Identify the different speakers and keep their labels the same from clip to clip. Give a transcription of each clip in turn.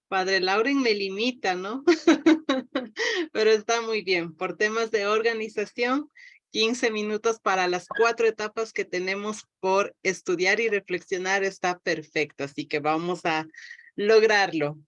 Speaker 1: Padre Lauren me limita, ¿no? Pero está muy bien. Por temas de organización, 15 minutos para las 4 etapas que tenemos por estudiar y reflexionar está perfecto. Así que vamos a lograrlo.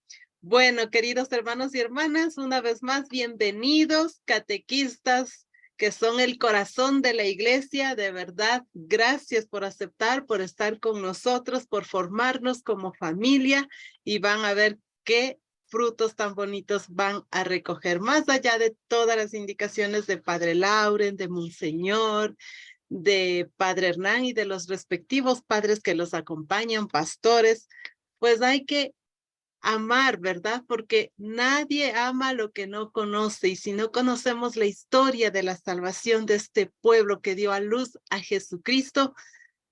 Speaker 1: Bueno, queridos hermanos y hermanas, una vez más, bienvenidos, catequistas, que son el corazón de la iglesia. De verdad, gracias por aceptar, por estar con nosotros, por formarnos como familia y van a ver qué frutos tan bonitos van a recoger, más allá de todas las indicaciones de Padre Lauren, de Monseñor, de Padre Hernán y de los respectivos padres que los acompañan, pastores, pues hay que amar, ¿verdad? Porque nadie ama lo que no conoce y si no conocemos la historia de la salvación de este pueblo que dio a luz a Jesucristo,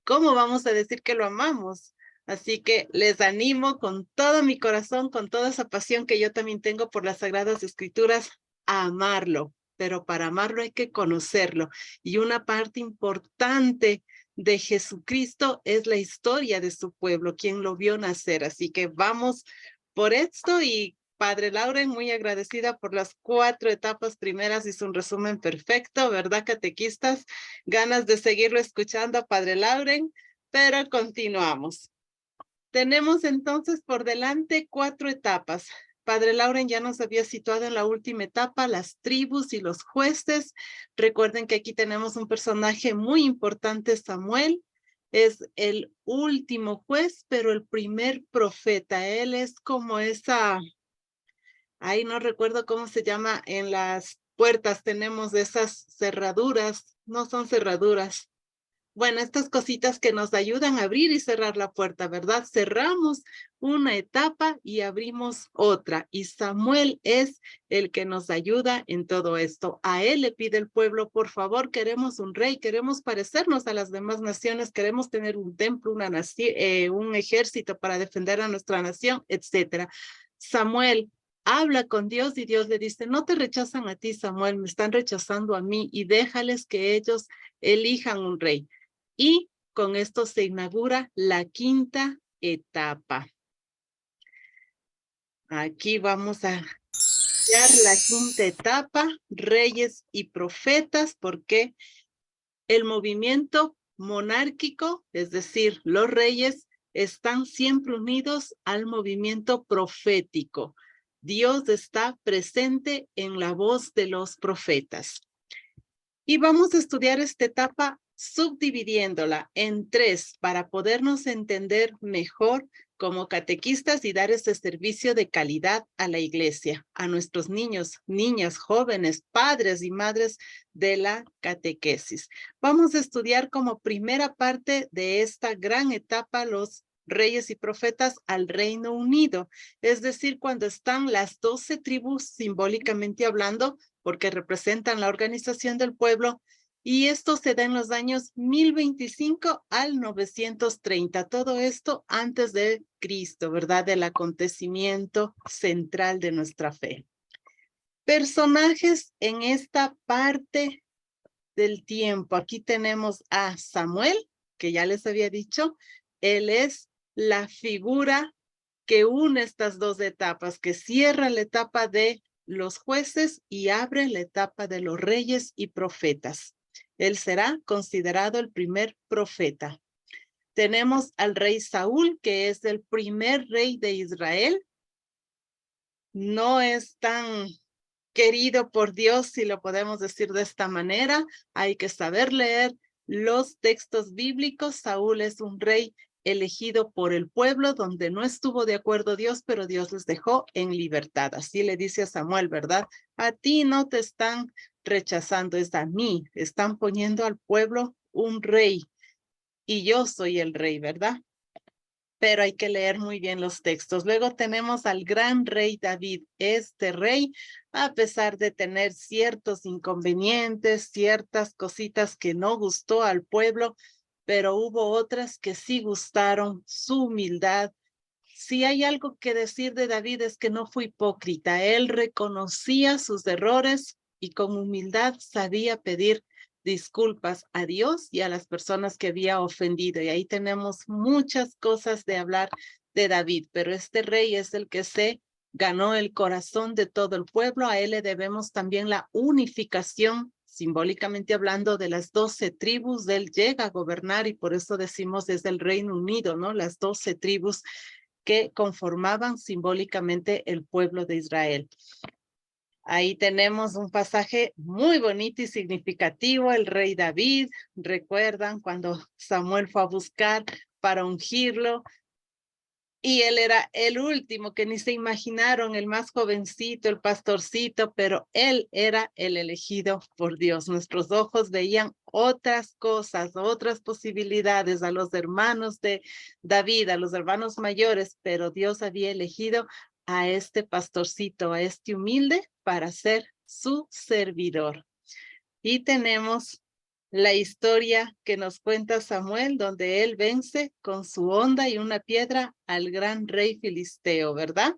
Speaker 1: ¿cómo vamos a decir que lo amamos? Así que les animo con todo mi corazón, con toda esa pasión que yo también tengo por las Sagradas Escrituras, a amarlo. Pero para amarlo hay que conocerlo. Y una parte importante de Jesucristo es la historia de su pueblo, quien lo vio nacer. Así que vamos por esto y Padre Lauren, muy agradecida por las 4 etapas primeras, hizo un resumen perfecto, ¿verdad, catequistas? Ganas de seguirlo escuchando, Padre Lauren, pero continuamos. Tenemos entonces por delante 4 etapas. Padre Lauren ya nos había situado en la última etapa, las tribus y los jueces. Recuerden que aquí tenemos un personaje muy importante, Samuel. Es el último juez, pero el primer profeta. Él es como esa, ahí no recuerdo cómo se llama, en las puertas tenemos esas cerraduras, no son cerraduras. Bueno, estas cositas que nos ayudan a abrir y cerrar la puerta, ¿verdad? Cerramos una etapa y abrimos otra. Y Samuel es el que nos ayuda en todo esto. A él le pide el pueblo, por favor, queremos un rey, queremos parecernos a las demás naciones, queremos tener un templo, un ejército para defender a nuestra nación, etcétera. Samuel habla con Dios y Dios le dice, no te rechazan a ti, Samuel, me están rechazando a mí y déjales que ellos elijan un rey. Y con esto se inaugura la 5ª etapa. Aquí vamos a iniciar la 5ª etapa, reyes y profetas, porque el movimiento monárquico, es decir, los reyes, están siempre unidos al movimiento profético. Dios está presente en la voz de los profetas. Y vamos a estudiar esta etapa subdividiéndola en 3 para podernos entender mejor como catequistas y dar este servicio de calidad a la iglesia, a nuestros niños, niñas, jóvenes, padres y madres de la catequesis. Vamos a estudiar como primera parte de esta gran etapa los reyes y profetas al Reino Unido, es decir, cuando están las 12 tribus simbólicamente hablando, porque representan la organización del pueblo, y esto se da en los años 1025 al 930. Todo esto antes de Cristo, ¿verdad? Del acontecimiento central de nuestra fe. Personajes en esta parte del tiempo. Aquí tenemos a Samuel, que ya les había dicho, él es la figura que une estas 2 etapas, que cierra la etapa de los jueces y abre la etapa de los reyes y profetas. Él será considerado el primer profeta. Tenemos al rey Saúl, que es el primer rey de Israel. No es tan querido por Dios, si lo podemos decir de esta manera. Hay que saber leer los textos bíblicos. Saúl es un rey elegido por el pueblo, donde no estuvo de acuerdo Dios, pero Dios les dejó en libertad. Así le dice a Samuel, ¿verdad? A ti no te están rechazando, es a mí. Están poniendo al pueblo un rey y yo soy el rey, ¿verdad? Pero hay que leer muy bien los textos. Luego tenemos al gran rey David. Este rey, a pesar de tener ciertos inconvenientes, ciertas cositas que no gustó al pueblo, pero hubo otras que sí gustaron, su humildad. Si hay algo que decir de David es que no fue hipócrita. Él reconocía sus errores y con humildad sabía pedir disculpas a Dios y a las personas que había ofendido. Y ahí tenemos muchas cosas de hablar de David, pero este rey es el que se ganó el corazón de todo el pueblo. A él le debemos también la unificación, simbólicamente hablando, de las 12 tribus. Él llega a gobernar y por eso decimos desde el Reino Unido, ¿no? Las 12 tribus que conformaban simbólicamente el pueblo de Israel. Ahí tenemos un pasaje muy bonito y significativo, el rey David. ¿Recuerdan cuando Samuel fue a buscar para ungirlo? Y él era el último, que ni se imaginaron, el más jovencito, el pastorcito, pero él era el elegido por Dios. Nuestros ojos veían otras cosas, otras posibilidades a los hermanos de David, a los hermanos mayores, pero Dios había elegido a este pastorcito, a este humilde, para ser su servidor. Y tenemos la historia que nos cuenta Samuel, donde él vence con su honda y una piedra al gran rey filisteo, ¿verdad?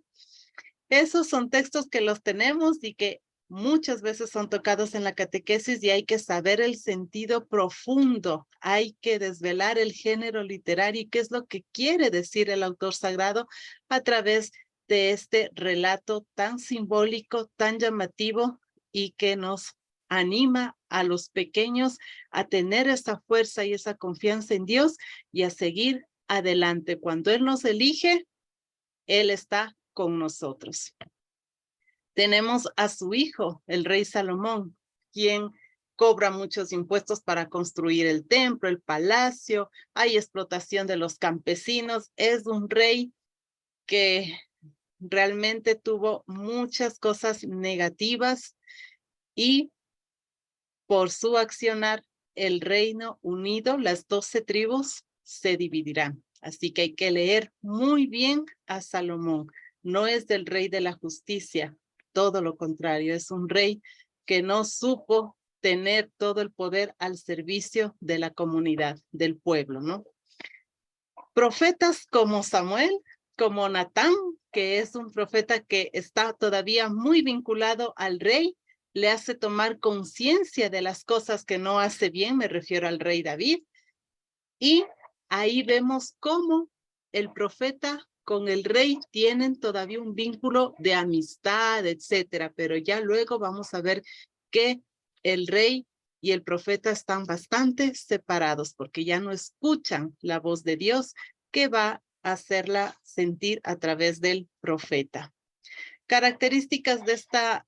Speaker 1: Esos son textos que los tenemos y que muchas veces son tocados en la catequesis y hay que saber el sentido profundo, hay que desvelar el género literario y qué es lo que quiere decir el autor sagrado a través de este relato tan simbólico, tan llamativo y que nos anima a los pequeños a tener esa fuerza y esa confianza en Dios y a seguir adelante. Cuando Él nos elige, Él está con nosotros. Tenemos a su hijo, el rey Salomón, quien cobra muchos impuestos para construir el templo, el palacio, hay explotación de los campesinos. Es un rey que realmente tuvo muchas cosas negativas y por su accionar, el reino unido, las 12 tribus, se dividirán. Así que hay que leer muy bien a Salomón. No es del rey de la justicia, todo lo contrario, es un rey que no supo tener todo el poder al servicio de la comunidad, del pueblo, ¿no? Profetas como Samuel, como Natán, que es un profeta que está todavía muy vinculado al rey, le hace tomar conciencia de las cosas que no hace bien, me refiero al rey David, y ahí vemos cómo el profeta con el rey tienen todavía un vínculo de amistad, etcétera, pero ya luego vamos a ver que el rey y el profeta están bastante separados porque ya no escuchan la voz de Dios que va a hacerla sentir a través del profeta. Características de esta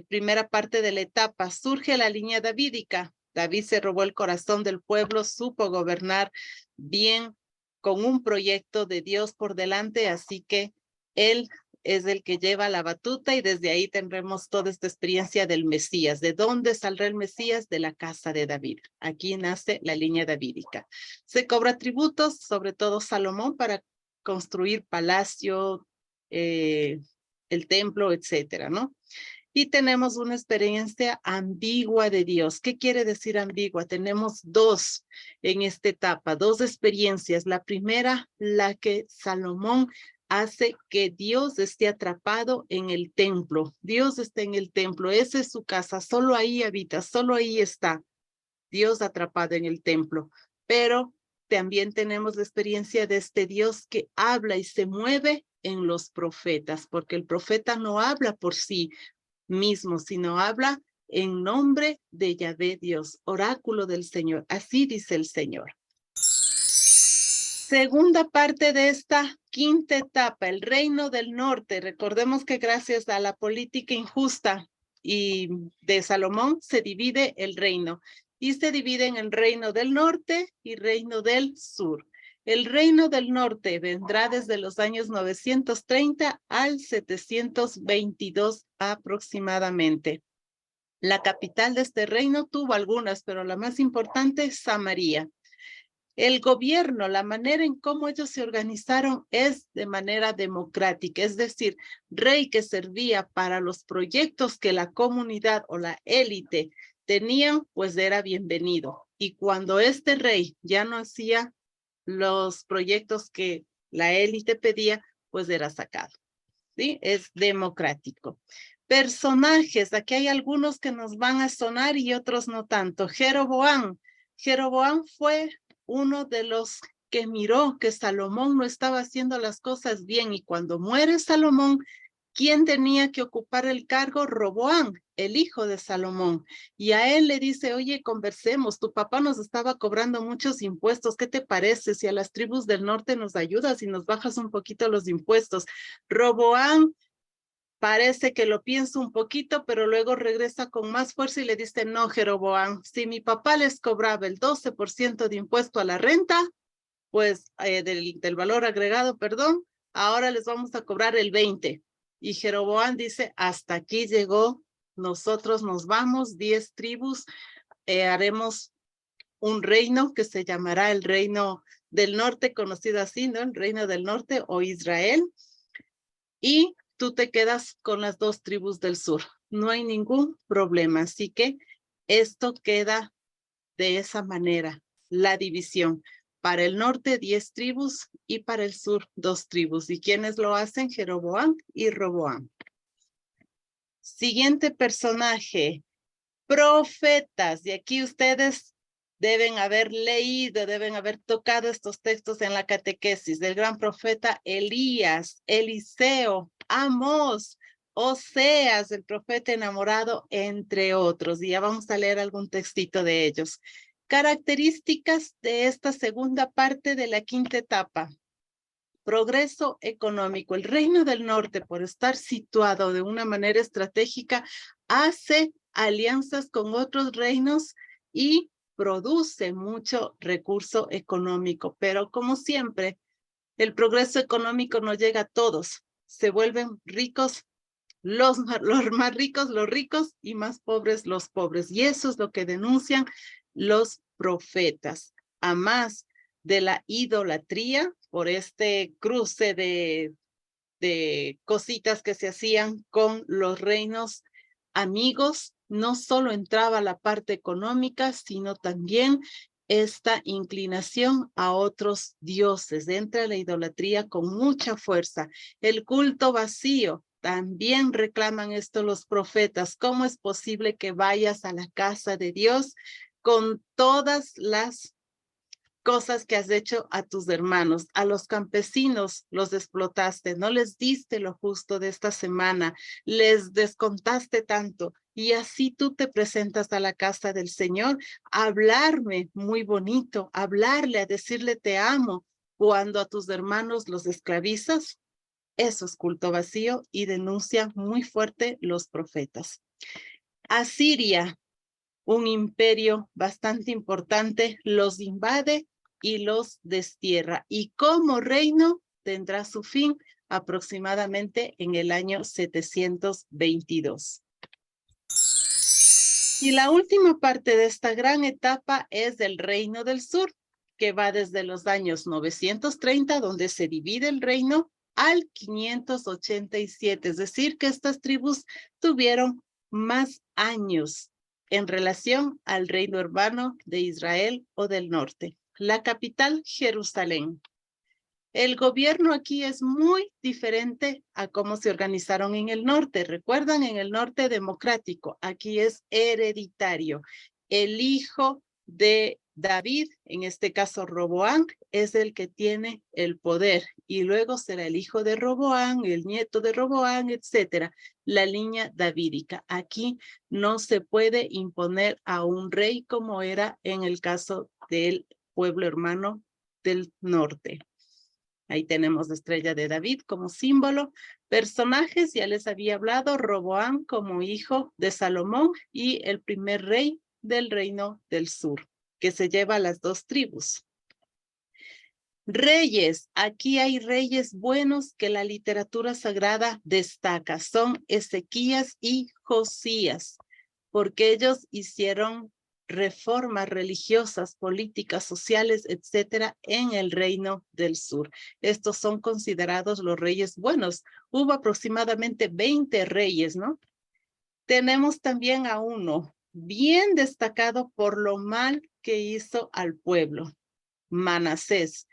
Speaker 1: primera parte de la etapa. Surge la línea davídica. David se robó el corazón del pueblo, supo gobernar bien con un proyecto de Dios por delante, así que él es el que lleva la batuta y desde ahí tendremos toda esta experiencia del Mesías. ¿De dónde saldrá el Mesías? De la casa de David. Aquí nace la línea davídica. Se cobra tributos, sobre todo Salomón, para construir palacio, el templo, etcétera, ¿no? Y tenemos una experiencia ambigua de Dios. ¿Qué quiere decir ambigua? Tenemos dos en esta etapa, dos experiencias. La primera, la que Salomón hace que Dios esté atrapado en el templo. Dios está en el templo, esa es su casa, solo ahí habita, solo ahí está Dios atrapado en el templo. Pero también tenemos la experiencia de este Dios que habla y se mueve en los profetas, porque el profeta no habla por sí mismo, sino habla en nombre de Yahvé Dios, oráculo del Señor. Así dice el Señor. Segunda parte de esta quinta etapa, el reino del norte. Recordemos que gracias a la política injusta y de Salomón se divide el reino y se divide en el reino del norte y reino del sur. El reino del norte vendrá desde los años 930 al 722 aproximadamente. La capital de este reino tuvo algunas, pero la más importante es Samaria. El gobierno, la manera en cómo ellos se organizaron es de manera democrática, es decir, rey que servía para los proyectos que la comunidad o la élite tenían, pues era bienvenido. Y cuando este rey ya no hacía los proyectos que la élite pedía, pues era sacado. ¿Sí? Es democrático. Personajes, aquí hay algunos que nos van a sonar y otros no tanto. Jeroboam. Jeroboam fue uno de los que miró que Salomón no estaba haciendo las cosas bien, y cuando muere Salomón, ¿quién tenía que ocupar el cargo? Roboam, el hijo de Salomón. Y a él le dice, oye, conversemos, tu papá nos estaba cobrando muchos impuestos, ¿qué te parece si a las tribus del norte nos ayudas y nos bajas un poquito los impuestos? Roboam parece que lo piensa un poquito, pero luego regresa con más fuerza y le dice, no, Jeroboam, si mi papá les cobraba el 12% de impuesto a la renta, pues del valor agregado, perdón, ahora les vamos a cobrar el 20%. Y Jeroboam dice, hasta aquí llegó, nosotros nos vamos, 10 tribus, haremos un reino que se llamará el reino del norte, conocido así, ¿no? El reino del norte o Israel. Y tú te quedas con las 2 tribus del sur. No hay ningún problema. Así que esto queda de esa manera, la división. Para el norte, 10 tribus y para el sur, 2 tribus. ¿Y quiénes lo hacen? Jeroboam y Roboam. Siguiente personaje, profetas. Y aquí ustedes deben haber leído, deben haber tocado estos textos en la catequesis del gran profeta Elías, Eliseo, Amós, Oseas, el profeta enamorado, entre otros. Y ya vamos a leer algún textito de ellos. Características de esta segunda parte de la quinta etapa. Progreso económico. El Reino del Norte, por estar situado de una manera estratégica, hace alianzas con otros reinos y produce mucho recurso económico. Pero como siempre, el progreso económico no llega a todos. Se vuelven ricos los más ricos, los ricos, y más pobres, los pobres. Y eso es lo que denuncian los profetas. A más de la idolatría por este cruce de cositas que se hacían con los reinos amigos, no solo entraba la parte económica, sino también esta inclinación a otros dioses. Entra la idolatría con mucha fuerza. El culto vacío, también reclaman esto los profetas. ¿Cómo es posible que vayas a la casa de Dios con todas las cosas que has hecho a tus hermanos? A los campesinos los explotaste, no les diste lo justo de esta semana, les descontaste tanto, y así tú te presentas a la casa del Señor a hablarme muy bonito, a hablarle, a decirle te amo, cuando a tus hermanos los esclavizas. Eso es culto vacío y denuncian muy fuerte los profetas. Asiria, un imperio bastante importante, los invade y los destierra. Y como reino tendrá su fin aproximadamente en el año 722. Y la última parte de esta gran etapa es del Reino del Sur, que va desde los años 930, donde se divide el reino, al 587. Es decir, que estas tribus tuvieron más años en relación al reino hermano de Israel o del norte. La capital, Jerusalén. El gobierno aquí es muy diferente a cómo se organizaron en el norte. Recuerdan, en el norte democrático, aquí es hereditario. El hijo de David, en este caso Roboam, es el que tiene el poder, y luego será el hijo de Roboam, el nieto de Roboam, etcétera. La línea davídica. Aquí no se puede imponer a un rey como era en el caso del pueblo hermano del norte. Ahí tenemos la estrella de David como símbolo. Personajes, ya les había hablado, Roboam como hijo de Salomón y el primer rey del reino del sur, que se lleva a las 2 tribus. Reyes, aquí hay reyes buenos que la literatura sagrada destaca. Son Ezequías y Josías, porque ellos hicieron reformas religiosas, políticas, sociales, etcétera, en el reino del sur. Estos son considerados los reyes buenos. Hubo aproximadamente 20 reyes, ¿no? Tenemos también a uno bien destacado por lo mal que hizo al pueblo, Manasés.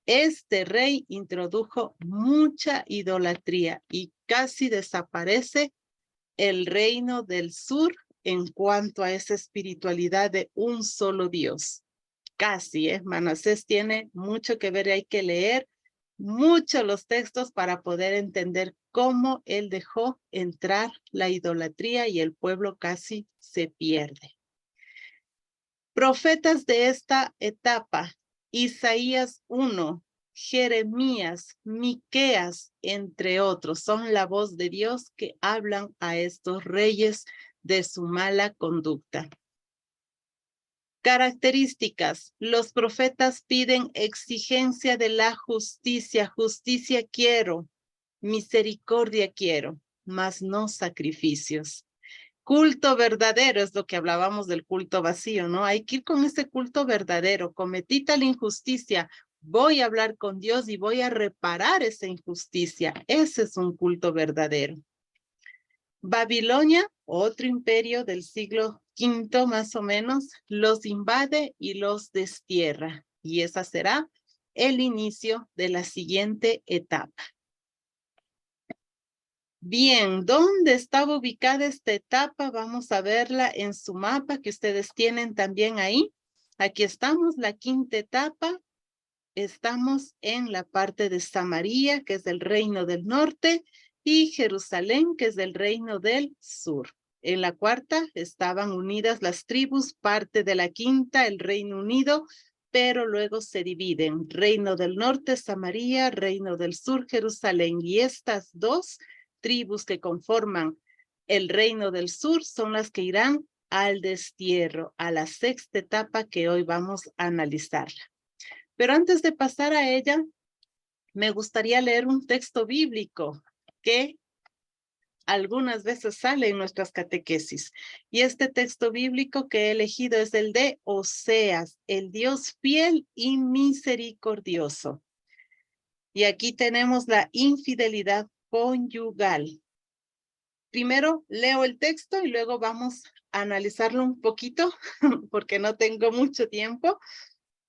Speaker 1: Este rey introdujo mucha idolatría y casi desaparece el reino del sur en cuanto a esa espiritualidad de un solo Dios. Casi, Manasés tiene mucho que ver, hay que leer mucho los textos para poder entender cómo él dejó entrar la idolatría y el pueblo casi se pierde. Profetas de esta etapa, Isaías 1, Jeremías, Miqueas, entre otros, son la voz de Dios que hablan a estos reyes de su mala conducta. Características. Los profetas piden exigencia de la justicia. Justicia quiero, misericordia quiero, mas no sacrificios. Culto verdadero es lo que hablábamos del culto vacío, ¿no? Hay que ir con ese culto verdadero. Cometí tal injusticia, voy a hablar con Dios y voy a reparar esa injusticia. Ese es un culto verdadero. Babilonia, otro imperio del siglo V más o menos, los invade y los destierra. Y esa será el inicio de la siguiente etapa. Bien, ¿dónde estaba ubicada esta etapa? Vamos a verla en su mapa que ustedes tienen también ahí. Aquí estamos, la quinta etapa. Estamos en la parte de Samaria, que es del reino del norte, y Jerusalén, que es del reino del sur. En la cuarta estaban unidas las tribus, parte de la quinta, el Reino Unido, pero luego se dividen. Reino del norte, Samaria, reino del sur, Jerusalén. Y estas dos tribus que conforman el reino del sur son las que irán al destierro, a la sexta etapa que hoy vamos a analizarla. Pero antes de pasar a ella, me gustaría leer un texto bíblico que algunas veces sale en nuestras catequesis. Y este texto bíblico que he elegido es el de Oseas, el Dios fiel y misericordioso. Y aquí tenemos la infidelidad conyugal. Primero leo el texto y luego vamos a analizarlo un poquito, porque no tengo mucho tiempo.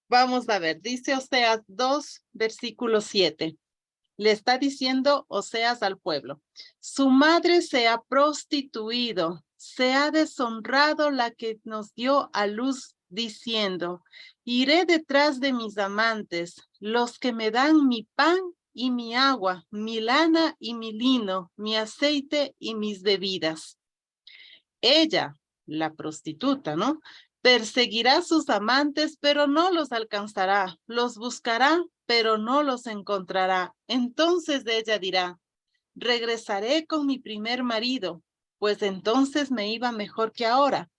Speaker 1: Vamos a ver, dice Oseas 2, versículo 7. Le está diciendo Oseas al pueblo. Su madre se ha prostituido, se ha deshonrado la que nos dio a luz diciendo, iré detrás de mis amantes, los que me dan mi pan y mi agua, mi lana y mi lino, mi aceite y mis bebidas. Ella, la prostituta, ¿no? Perseguirá a sus amantes, pero no los alcanzará. Los buscará, pero no los encontrará. Entonces ella dirá, regresaré con mi primer marido, pues entonces me iba mejor que ahora.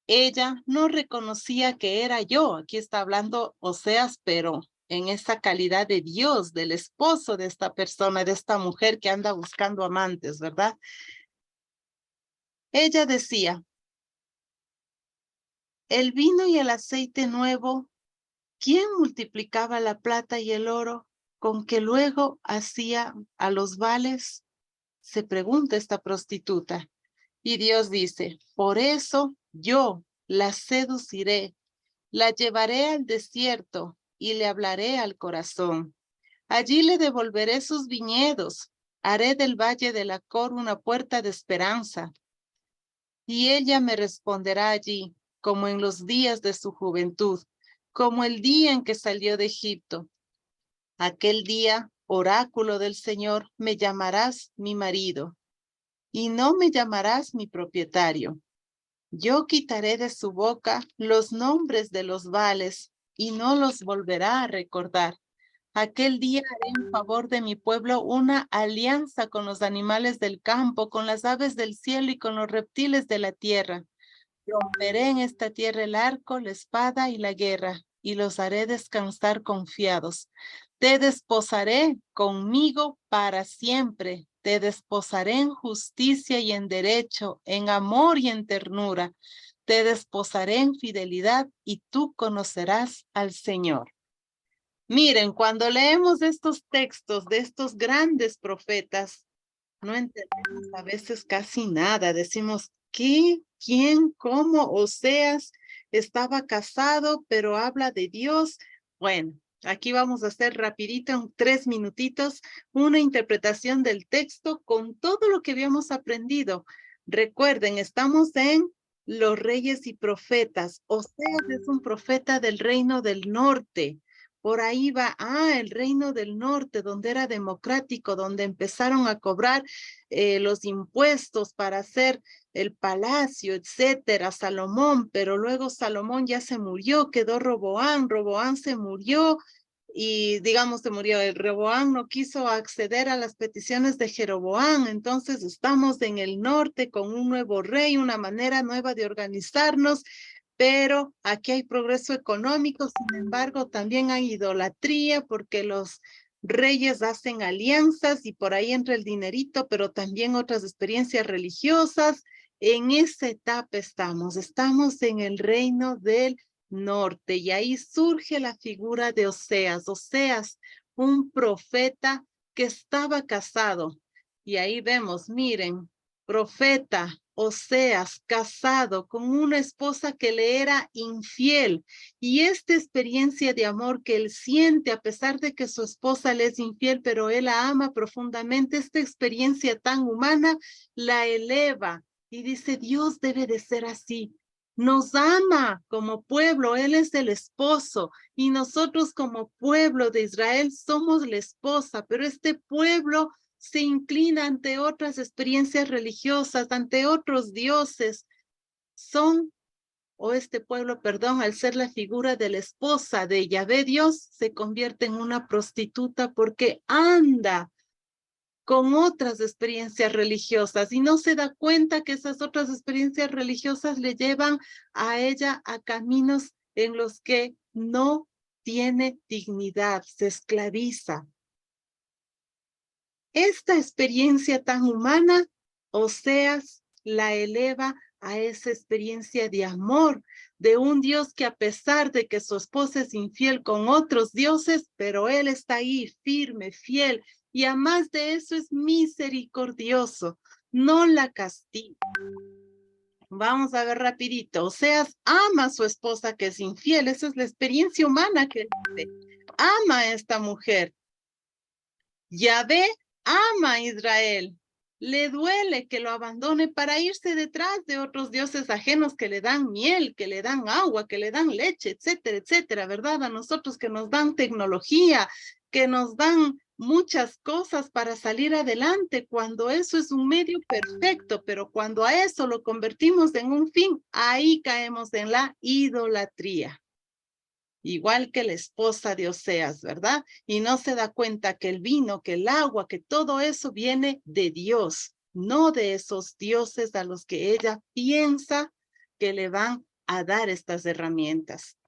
Speaker 1: Ella no reconocía que era yo. Aquí está hablando Oseas, pero en esa calidad de Dios, del esposo de esta persona, de esta mujer que anda buscando amantes, ¿verdad? Ella decía, el vino y el aceite nuevo, ¿quién multiplicaba la plata y el oro con que luego hacía a los vales? Se pregunta esta prostituta. Y Dios dice, por eso yo la seduciré, la llevaré al desierto y le hablaré al corazón. Allí le devolveré sus viñedos, haré del valle de la Cor una puerta de esperanza. Y ella me responderá allí, como en los días de su juventud, como el día en que salió de Egipto. Aquel día, oráculo del Señor, me llamarás mi marido, y no me llamarás mi propietario. Yo quitaré de su boca los nombres de los vales, y no los volverá a recordar. Aquel día haré en favor de mi pueblo una alianza con los animales del campo, con las aves del cielo y con los reptiles de la tierra. Romperé en esta tierra el arco, la espada y la guerra, y los haré descansar confiados. Te desposaré conmigo para siempre. Te desposaré en justicia y en derecho, en amor y en ternura. Te desposaré en fidelidad y tú conocerás al Señor. Miren, cuando leemos estos textos de estos grandes profetas, no entendemos a veces casi nada. Decimos, ¿qué? ¿Quién? ¿Cómo? Oseas estaba casado, pero habla de Dios. Bueno, aquí vamos a hacer rapidito, en 3 minutitos, una interpretación del texto con todo lo que habíamos aprendido. Recuerden, estamos en los reyes y profetas. Oseas es un profeta del reino del norte. Por ahí va, el reino del norte, donde era democrático, donde empezaron a cobrar los impuestos para hacer el palacio, etcétera, Salomón, pero luego Salomón ya se murió, quedó Roboán, Roboán se murió, y digamos se murió, el Roboán no quiso acceder a las peticiones de Jeroboán, entonces estamos en el norte con un nuevo rey, una manera nueva de organizarnos, pero aquí hay progreso económico, sin embargo también hay idolatría porque los reyes hacen alianzas y por ahí entra el dinerito, pero también otras experiencias religiosas. En esa etapa estamos en el reino del norte y ahí surge la figura de Oseas. Oseas, un profeta que estaba casado. Y ahí vemos, miren, profeta, Oseas, casado con una esposa que le era infiel. Y esta experiencia de amor que él siente a pesar de que su esposa le es infiel, pero él la ama profundamente, esta experiencia tan humana la eleva y dice, Dios debe de ser así. Nos ama como pueblo, Él es el esposo y nosotros como pueblo de Israel somos la esposa, pero este pueblo se inclina ante otras experiencias religiosas, ante otros dioses. Este pueblo, perdón, al ser la figura de la esposa de Yahvé Dios, se convierte en una prostituta porque anda con otras experiencias religiosas y no se da cuenta que esas otras experiencias religiosas le llevan a ella a caminos en los que no tiene dignidad, se esclaviza. Esta experiencia tan humana, Oseas la eleva a esa experiencia de amor de un Dios que a pesar de que su esposa es infiel con otros dioses, pero él está ahí firme, fiel, y además de eso es misericordioso, no la castiga. Vamos a ver rapidito. Oseas ama a su esposa que es infiel, esa es la experiencia humana que dice. Ama a esta mujer. Yahvé ama a Israel. Le duele que lo abandone para irse detrás de otros dioses ajenos que le dan miel, que le dan agua, que le dan leche, etcétera, etcétera, ¿verdad? A nosotros que nos dan tecnología, que nos dan muchas cosas para salir adelante, cuando eso es un medio perfecto, pero cuando a eso lo convertimos en un fin, ahí caemos en la idolatría. Igual que la esposa de Oseas, ¿verdad? Y no se da cuenta que el vino, que el agua, que todo eso viene de Dios, no de esos dioses a los que ella piensa que le van a dar estas herramientas.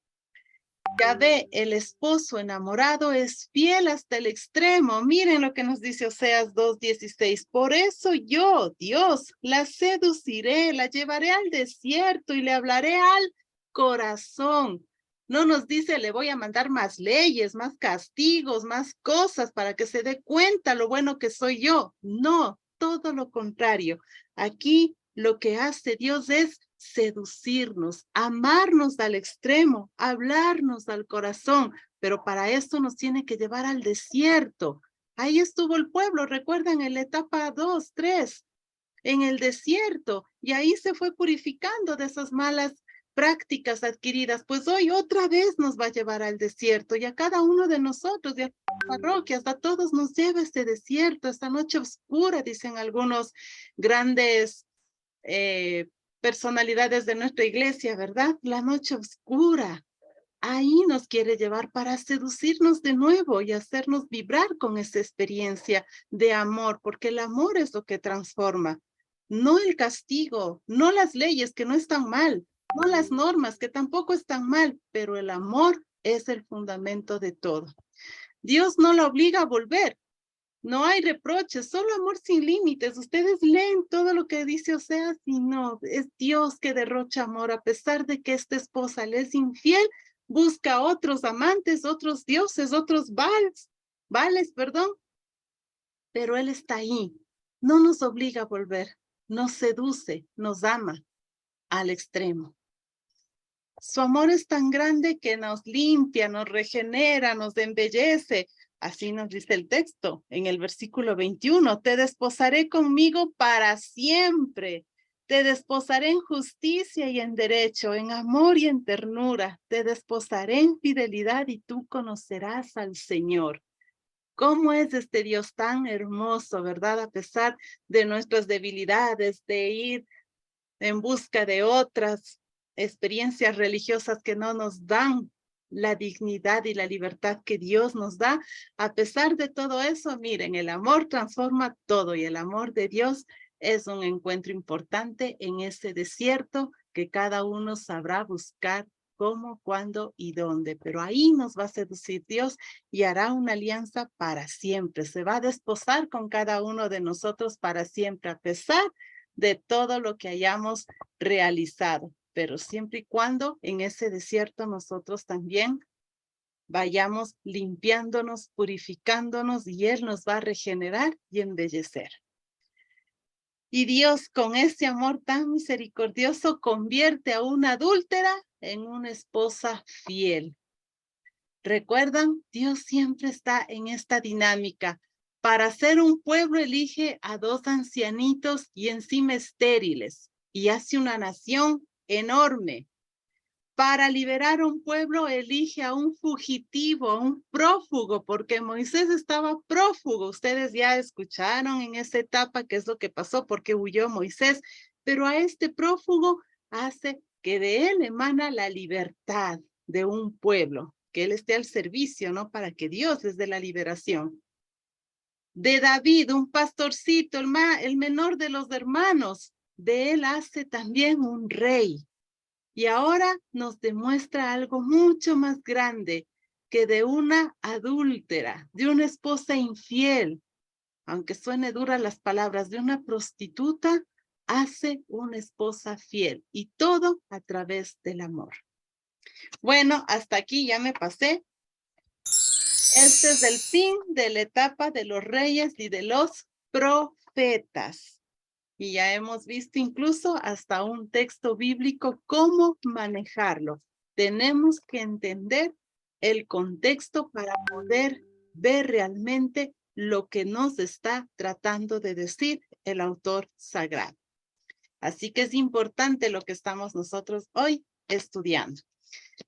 Speaker 1: Yahvé, el esposo enamorado, es fiel hasta el extremo. Miren lo que nos dice Oseas 2:16. Por eso yo, Dios, la seduciré, la llevaré al desierto y le hablaré al corazón. No nos dice, le voy a mandar más leyes, más castigos, más cosas para que se dé cuenta lo bueno que soy yo. No, todo lo contrario. Aquí lo que hace Dios es seducirnos, amarnos al extremo, hablarnos al corazón, pero para esto nos tiene que llevar al desierto. Ahí estuvo el pueblo, recuerdan en la etapa 2, 3, en el desierto, y ahí se fue purificando de esas malas prácticas adquiridas, pues hoy otra vez nos va a llevar al desierto y a cada uno de nosotros, de las parroquias, a todos nos lleva este desierto, esta noche oscura, dicen algunos grandes personalidades de nuestra iglesia, ¿verdad? La noche oscura. Ahí nos quiere llevar para seducirnos de nuevo y hacernos vibrar con esa experiencia de amor, porque el amor es lo que transforma, no el castigo, no las leyes que no están mal, no las normas que tampoco están mal, pero el amor es el fundamento de todo. Dios no la obliga a volver. No hay reproches, solo amor sin límites. Ustedes leen todo lo que dice Oseas y no, es Dios que derrocha amor a pesar de que esta esposa le es infiel, busca otros amantes, otros dioses, otros vales, perdón, pero Él está ahí. No nos obliga a volver, nos seduce, nos ama al extremo. Su amor es tan grande que nos limpia, nos regenera, nos embellece. Así nos dice el texto en el versículo 21. Te desposaré conmigo para siempre. Te desposaré en justicia y en derecho, en amor y en ternura. Te desposaré en fidelidad y tú conocerás al Señor. ¿Cómo es este Dios tan hermoso, verdad? A pesar de nuestras debilidades, de ir en busca de otras experiencias religiosas que no nos dan la dignidad y la libertad que Dios nos da. A pesar de todo eso, miren, el amor transforma todo y el amor de Dios es un encuentro importante en ese desierto que cada uno sabrá buscar cómo, cuándo y dónde. Pero ahí nos va a seducir Dios y hará una alianza para siempre. Se va a desposar con cada uno de nosotros para siempre, a pesar de todo lo que hayamos realizado, pero siempre y cuando en ese desierto nosotros también vayamos limpiándonos, purificándonos y Él nos va a regenerar y embellecer. Y Dios con ese amor tan misericordioso convierte a una adúltera en una esposa fiel. ¿Recuerdan? Dios siempre está en esta dinámica. Para ser un pueblo elige a dos ancianitos y encima estériles y hace una nación enorme. Para liberar un pueblo elige a un fugitivo, a un prófugo, porque Moisés estaba prófugo. Ustedes ya escucharon en esa etapa qué es lo que pasó, porque huyó Moisés, pero a este prófugo hace que de él emana la libertad de un pueblo, que él esté al servicio, ¿no? Para que Dios les dé la liberación. De David, un pastorcito, el menor de los hermanos, de él hace también un rey. Y ahora nos demuestra algo mucho más grande, que de una adúltera, de una esposa infiel, aunque suene duras las palabras, de una prostituta, hace una esposa fiel. Y todo a través del amor. Bueno, hasta aquí ya me pasé. Este es el fin de la etapa de los reyes y de los profetas. Y ya hemos visto incluso hasta un texto bíblico cómo manejarlo. Tenemos que entender el contexto para poder ver realmente lo que nos está tratando de decir el autor sagrado. Así que es importante lo que estamos nosotros hoy estudiando.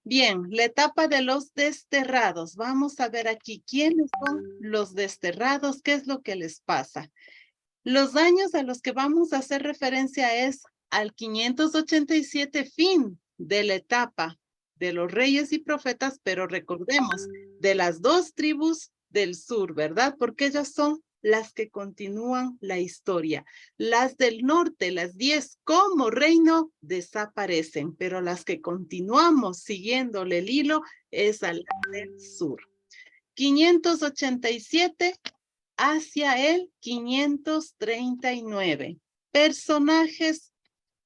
Speaker 1: Bien, la etapa de los desterrados. Vamos a ver aquí quiénes son los desterrados, qué es lo que les pasa. Los años a los que vamos a hacer referencia es al 587, fin de la etapa de los reyes y profetas, pero recordemos, de las dos tribus del sur, ¿verdad? Porque ellas son las que continúan la historia. Las del norte, las 10 como reino, desaparecen, pero las que continuamos siguiéndole el hilo es al del sur. 587 hacia el 539. Personajes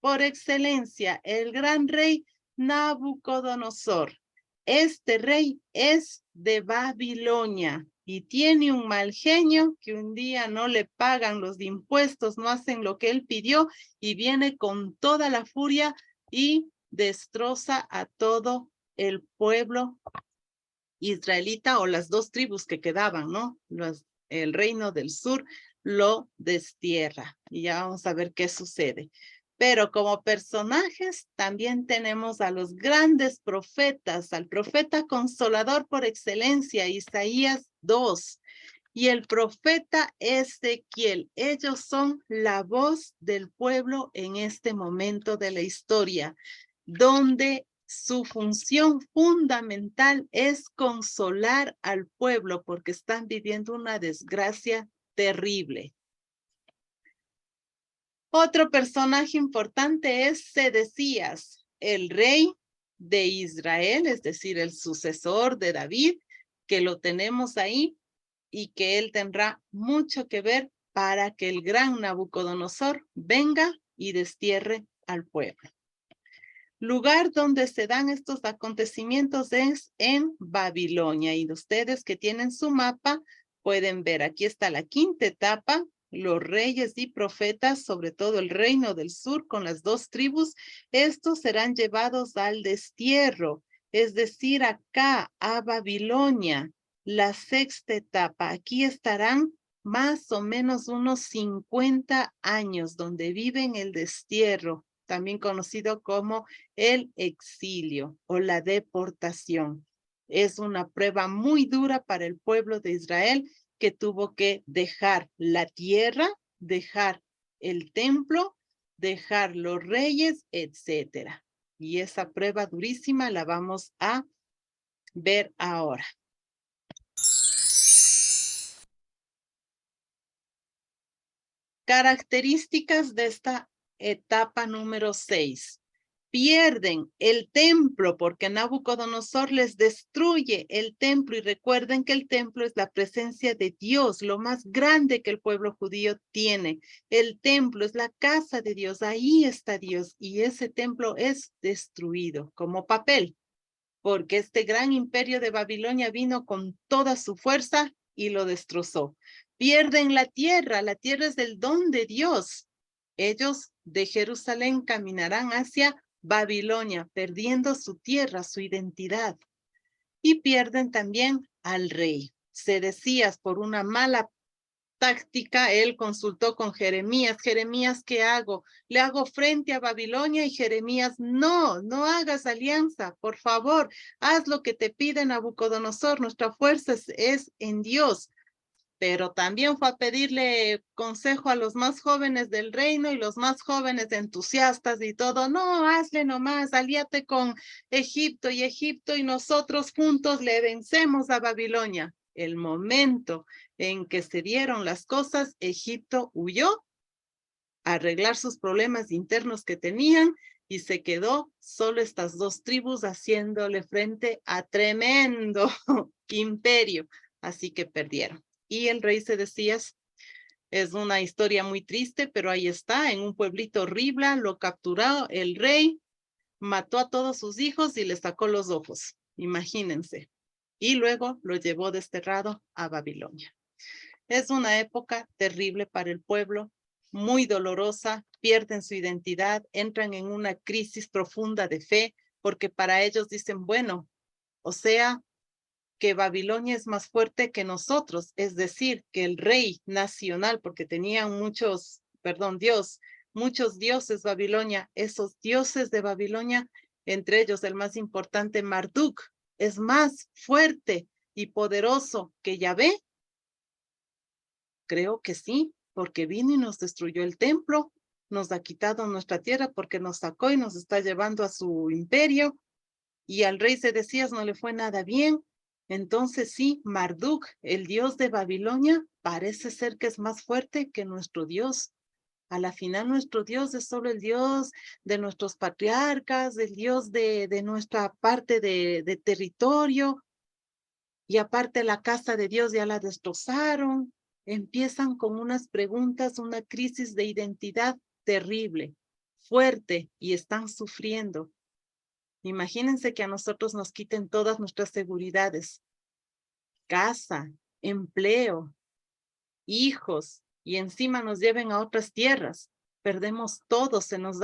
Speaker 1: por excelencia, el gran rey Nabucodonosor. Este rey es de Babilonia y tiene un mal genio que un día no le pagan los impuestos, no hacen lo que él pidió y viene con toda la furia y destroza a todo el pueblo israelita o las dos tribus que quedaban, ¿no? El reino del sur lo destierra y ya vamos a ver qué sucede. Pero como personajes también tenemos a los grandes profetas, al profeta consolador por excelencia, Isaías 2, y el profeta Ezequiel. Ellos son la voz del pueblo en este momento de la historia, donde su función fundamental es consolar al pueblo porque están viviendo una desgracia terrible. Otro personaje importante es Sedecías, el rey de Israel, es decir, el sucesor de David, que lo tenemos ahí y que él tendrá mucho que ver para que el gran Nabucodonosor venga y destierre al pueblo. Lugar donde se dan estos acontecimientos es en Babilonia, y ustedes que tienen su mapa pueden ver, aquí está la quinta etapa, los reyes y profetas, sobre todo el reino del sur con las dos tribus, estos serán llevados al destierro, es decir, acá a Babilonia. La sexta etapa, aquí estarán más o menos unos 50 años, donde vive en el destierro, también conocido como el exilio o la deportación. Es una prueba muy dura para el pueblo de Israel, que tuvo que dejar la tierra, dejar el templo, dejar los reyes, etcétera. Y esa prueba durísima la vamos a ver ahora. Características de esta etapa número 6. Pierden el templo porque Nabucodonosor les destruye el templo, y recuerden que el templo es la presencia de Dios, lo más grande que el pueblo judío tiene. El templo es la casa de Dios, ahí está Dios, y ese templo es destruido como papel, porque este gran imperio de Babilonia vino con toda su fuerza y lo destrozó. Pierden la tierra es del don de Dios. Ellos de Jerusalén caminarán hacia Babilonia, perdiendo su tierra, su identidad. Y pierden también al rey. Sedecías, por una mala táctica, él consultó con Jeremías. Jeremías, ¿qué hago? ¿Le hago frente a Babilonia? Y Jeremías, no, no hagas alianza, por favor, haz lo que te pide Nabucodonosor, nuestra fuerza es en Dios. Pero también fue a pedirle consejo a los más jóvenes del reino, y los más jóvenes entusiastas y todo. No, hazle nomás, alíate con Egipto y nosotros juntos le vencemos a Babilonia. El momento en que se dieron las cosas, Egipto huyó a arreglar sus problemas internos que tenían, y se quedó solo estas dos tribus haciéndole frente a tremendo imperio. Así que perdieron. Y el rey Sedecías, es una historia muy triste, pero ahí está, en un pueblito Ribla, lo capturó el rey, mató a todos sus hijos y le sacó los ojos, imagínense. Y luego lo llevó desterrado a Babilonia. Es una época terrible para el pueblo, muy dolorosa, pierden su identidad, entran en una crisis profunda de fe, porque para ellos dicen, bueno, o sea, que Babilonia es más fuerte que nosotros, es decir, que el rey nacional, porque tenían muchos dioses Babilonia, esos dioses de Babilonia, entre ellos el más importante, Marduk, es más fuerte y poderoso que Yahvé. Creo que sí, porque vino y nos destruyó el templo, nos ha quitado nuestra tierra porque nos sacó y nos está llevando a su imperio, y al rey Sedecías no le fue nada bien. Entonces sí, Marduk, el dios de Babilonia, parece ser que es más fuerte que nuestro Dios. A la final nuestro Dios es solo el Dios de nuestros patriarcas, el Dios de nuestra parte de territorio, y aparte la casa de Dios ya la destrozaron. Empiezan con unas preguntas, una crisis de identidad terrible, fuerte, y están sufriendo. Imagínense que a nosotros nos quiten todas nuestras seguridades, casa, empleo, hijos, y encima nos lleven a otras tierras. Perdemos todo, se nos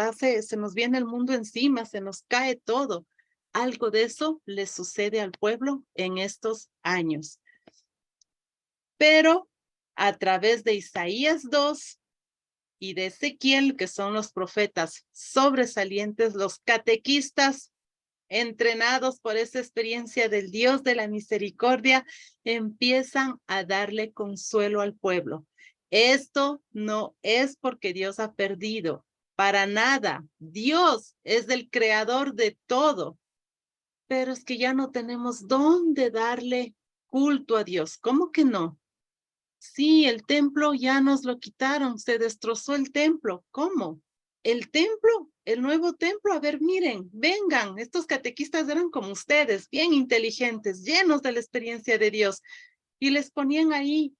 Speaker 1: viene el mundo encima, se nos cae todo. Algo de eso le sucede al pueblo en estos años. Pero a través de Isaías 2 y de Ezequiel, que son los profetas sobresalientes, los catequistas entrenados por esa experiencia del Dios de la misericordia, empiezan a darle consuelo al pueblo. Esto no es porque Dios ha perdido, para nada. Dios es el creador de todo, pero es que ya no tenemos dónde darle culto a Dios. ¿Cómo que no? Sí, el templo ya nos lo quitaron, se destrozó el templo. ¿Cómo? El templo, el nuevo templo. A ver, miren, vengan, estos catequistas eran como ustedes, bien inteligentes, llenos de la experiencia de Dios, y les ponían ahí,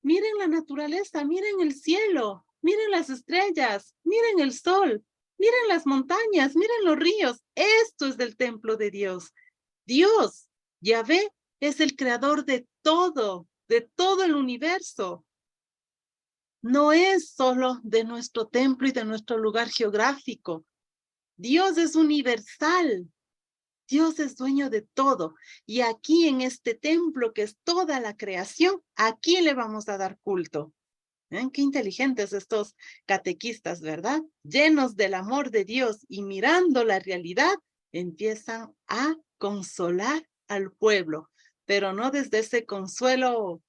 Speaker 1: miren la naturaleza, miren el cielo, miren las estrellas, miren el sol, miren las montañas, miren los ríos. Esto es del templo de Dios. Dios, Yahvé, es el creador de todo el universo. No es solo de nuestro templo y de nuestro lugar geográfico. Dios es universal. Dios es dueño de todo. Y aquí en este templo, que es toda la creación, aquí le vamos a dar culto. Qué inteligentes estos catequistas, ¿verdad? Llenos del amor de Dios y mirando la realidad, empiezan a consolar al pueblo, pero no desde ese consuelo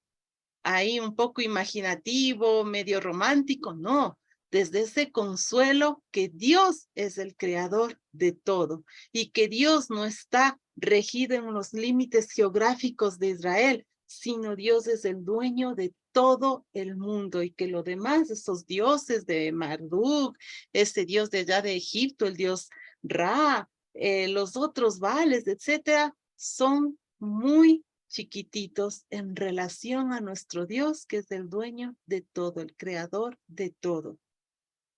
Speaker 1: ahí un poco imaginativo, medio romántico, no, desde ese consuelo que Dios es el creador de todo y que Dios no está regido en los límites geográficos de Israel, sino Dios es el dueño de todo el mundo y que lo demás, esos dioses de Marduk, ese dios de allá de Egipto, el dios Ra, los otros Baales, etcétera, son muy chiquititos en relación a nuestro Dios, que es el dueño de todo, el creador de todo.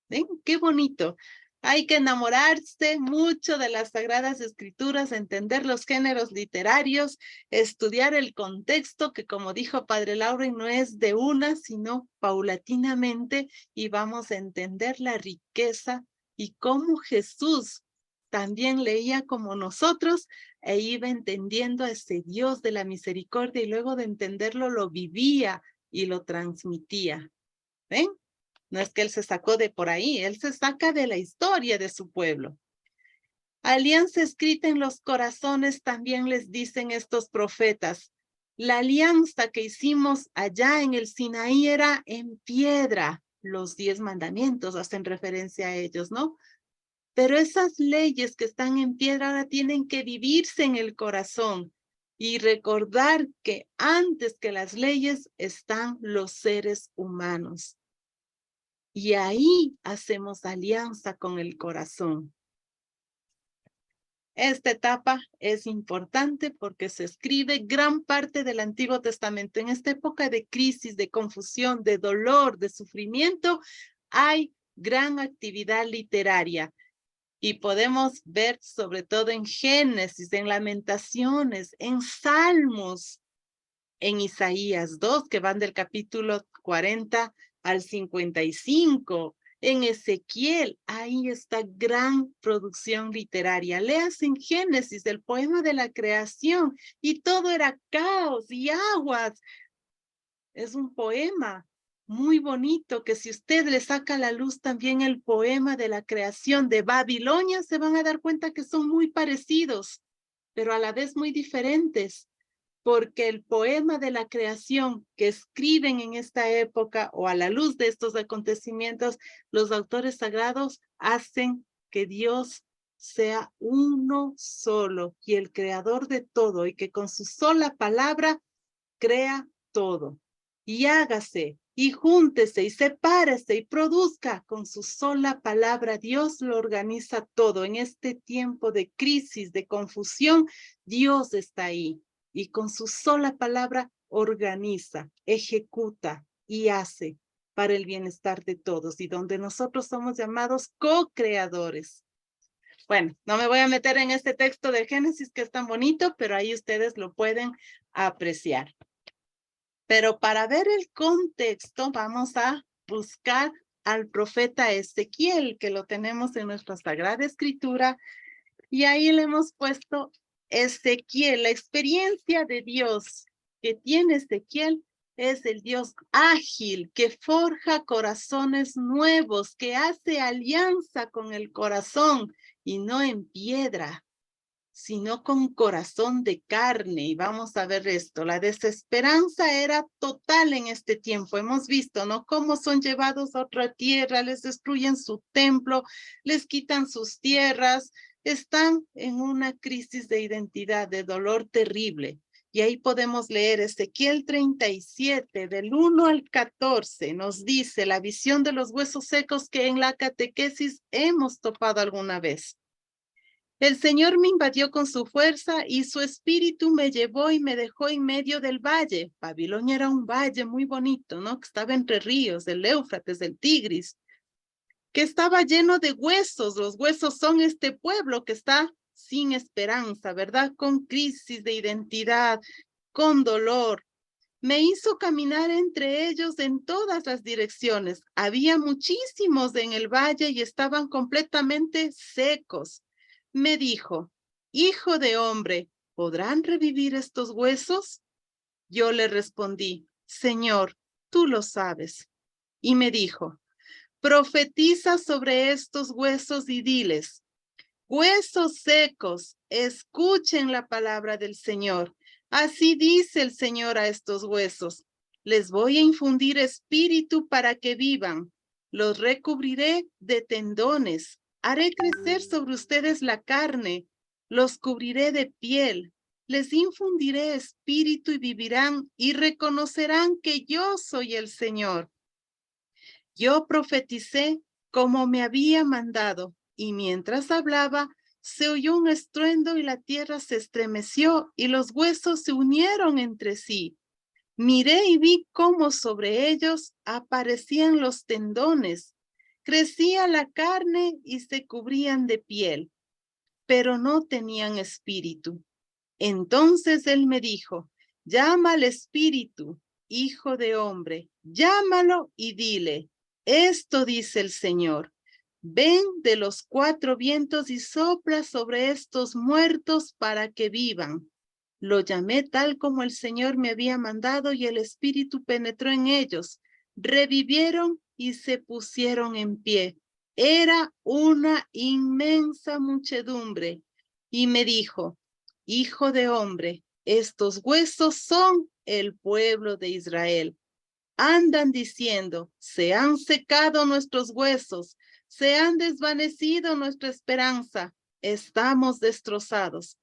Speaker 1: ¿Ven? Qué bonito. Hay que enamorarse mucho de las Sagradas Escrituras, entender los géneros literarios, estudiar el contexto, que como dijo Padre Lauren, no es de una, sino paulatinamente, y vamos a entender la riqueza y cómo Jesús también leía como nosotros e iba entendiendo a ese Dios de la misericordia y luego de entenderlo lo vivía y lo transmitía. ¿Ven? No es que él se sacó de por ahí, él se saca de la historia de su pueblo. Alianza escrita en los corazones, también les dicen estos profetas. La alianza que hicimos allá en el Sinaí era en piedra. Los 10 mandamientos hacen referencia a ellos, ¿no? Pero esas leyes que están en piedra ahora tienen que vivirse en el corazón y recordar que antes que las leyes están los seres humanos. Y ahí hacemos alianza con el corazón. Esta etapa es importante porque se escribe gran parte del Antiguo Testamento. En esta época de crisis, de confusión, de dolor, de sufrimiento, hay gran actividad literaria. Y podemos ver sobre todo en Génesis, en Lamentaciones, en Salmos, en Isaías 2, que van del capítulo 40 al 55. En Ezequiel, ahí está gran producción literaria. Leas en Génesis el poema de la creación y todo era caos y aguas. Es un poema muy bonito que si usted le saca a la luz también el poema de la creación de Babilonia, se van a dar cuenta que son muy parecidos, pero a la vez muy diferentes, porque el poema de la creación que escriben en esta época o a la luz de estos acontecimientos, los autores sagrados hacen que Dios sea uno solo y el creador de todo y que con su sola palabra crea todo. Y hágase, y júntese, y sepárese, y produzca con su sola palabra. Dios lo organiza todo. En este tiempo de crisis, de confusión, Dios está ahí. Y con su sola palabra organiza, ejecuta y hace para el bienestar de todos. Y donde nosotros somos llamados co-creadores. Bueno, no me voy a meter en este texto de Génesis que es tan bonito, pero ahí ustedes lo pueden apreciar. Pero para ver el contexto, vamos a buscar al profeta Ezequiel, que lo tenemos en nuestra Sagrada Escritura, y ahí le hemos puesto Ezequiel. La experiencia de Dios que tiene Ezequiel es el Dios ágil, que forja corazones nuevos, que hace alianza con el corazón y no en piedra, sino con corazón de carne. Y vamos a ver esto. La desesperanza era total en este tiempo. Hemos visto, ¿no? Cómo son llevados a otra tierra, les destruyen su templo, les quitan sus tierras. Están en una crisis de identidad, de dolor terrible. Y ahí podemos leer Ezequiel 37, del 1 al 14. Nos dice la visión de los huesos secos que en la catequesis hemos topado alguna vez. El Señor me invadió con su fuerza y su espíritu me llevó y me dejó en medio del valle. Babilonia era un valle muy bonito, ¿no? Que estaba entre ríos, del Éufrates, del Tigris, que estaba lleno de huesos. Los huesos son este pueblo que está sin esperanza, ¿verdad? Con crisis de identidad, con dolor. Me hizo caminar entre ellos en todas las direcciones. Había muchísimos en el valle y estaban completamente secos. Me dijo, Hijo de hombre, ¿podrán revivir estos huesos? Yo le respondí, Señor, tú lo sabes. Y me dijo, profetiza sobre estos huesos y diles, huesos secos, escuchen la palabra del Señor. Así dice el Señor a estos huesos. Les voy a infundir espíritu para que vivan. Los recubriré de tendones. Haré crecer sobre ustedes la carne. Los cubriré de piel. Les infundiré espíritu y vivirán y reconocerán que yo soy el Señor. Yo profeticé como me había mandado, y mientras hablaba, se oyó un estruendo y la tierra se estremeció y los huesos se unieron entre sí. Miré y vi cómo sobre ellos aparecían los tendones. Crecía la carne y se cubrían de piel, pero no tenían espíritu. Entonces él me dijo, llama al espíritu, hijo de hombre, llámalo y dile, esto dice el Señor, ven de los cuatro vientos y sopla sobre estos muertos para que vivan. Lo llamé tal como el Señor me había mandado y el espíritu penetró en ellos. Revivieron y se pusieron en pie. Era una inmensa muchedumbre. Y me dijo, Hijo de hombre, estos huesos son el pueblo de Israel. Andan diciendo, se han secado nuestros huesos, se han desvanecido nuestra esperanza, estamos destrozados.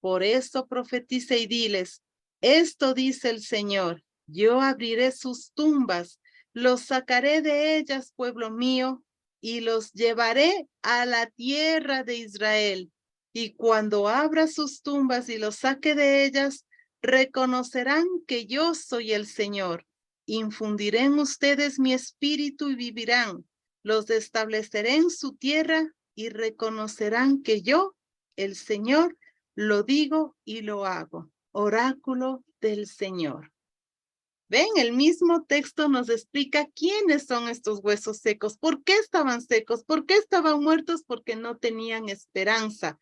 Speaker 1: Por eso profetiza y diles, esto dice el Señor, yo abriré sus tumbas, los sacaré de ellas, pueblo mío, y los llevaré a la tierra de Israel. Y cuando abra sus tumbas y los saque de ellas, reconocerán que yo soy el Señor. Infundiré en ustedes mi espíritu y vivirán. Los estableceré en su tierra y reconocerán que yo, el Señor, lo digo y lo hago. Oráculo del Señor. Ven, el mismo texto nos explica quiénes son estos huesos secos, por qué estaban secos, por qué estaban muertos, porque no tenían esperanza,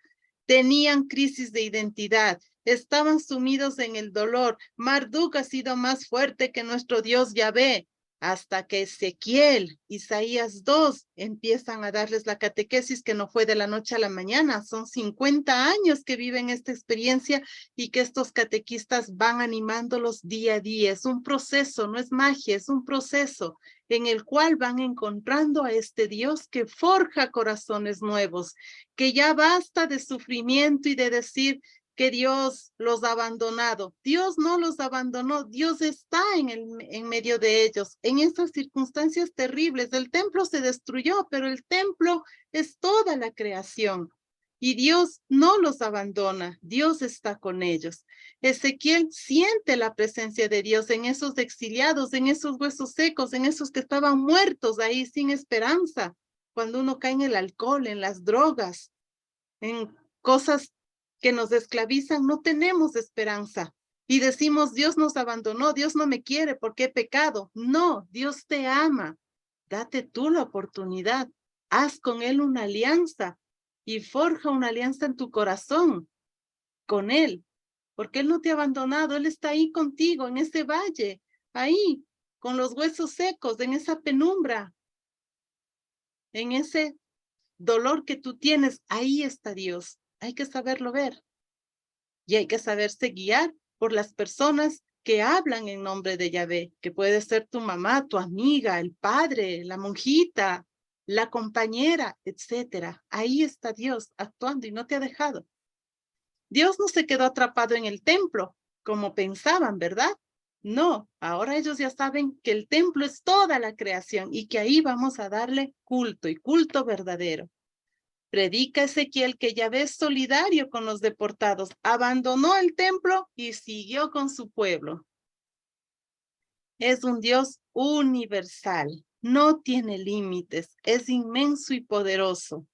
Speaker 1: tenían crisis de identidad, estaban sumidos en el dolor. Marduk ha sido más fuerte que nuestro Dios Yahvé, hasta que Ezequiel, Isaías 2, empiezan a darles la catequesis que no fue de la noche a la mañana, son 50 años que viven esta experiencia y que estos catequistas van animándolos día a día. Es un proceso, no es magia, es un proceso en el cual van encontrando a este Dios que forja corazones nuevos, que ya basta de sufrimiento y de decir que Dios los ha abandonado. Dios no los abandonó, Dios está en medio de ellos, en estas circunstancias terribles. El templo se destruyó, pero el templo es toda la creación. Y Dios no los abandona, Dios está con ellos. Ezequiel siente la presencia de Dios en esos exiliados, en esos huesos secos, en esos que estaban muertos ahí sin esperanza. Cuando uno cae en el alcohol, en las drogas, en cosas que nos esclavizan, no tenemos esperanza. Y decimos, Dios nos abandonó, Dios no me quiere porque he pecado. No, Dios te ama. Date tú la oportunidad. Haz con Él una alianza y forja una alianza en tu corazón con Él, porque Él no te ha abandonado, Él está ahí contigo en ese valle, ahí, con los huesos secos, en esa penumbra, en ese dolor que tú tienes, ahí está Dios. Hay que saberlo ver y hay que saberse guiar por las personas que hablan en nombre de Yahvé, que puede ser tu mamá, tu amiga, el padre, la monjita, la compañera, etcétera. Ahí está Dios actuando y no te ha dejado. Dios no se quedó atrapado en el templo, como pensaban, ¿verdad? No, ahora ellos ya saben que el templo es toda la creación y que ahí vamos a darle culto y culto verdadero. Predica Ezequiel que Yahvé es solidario con los deportados, abandonó el templo y siguió con su pueblo. Es un Dios universal, no tiene límites, es inmenso y poderoso.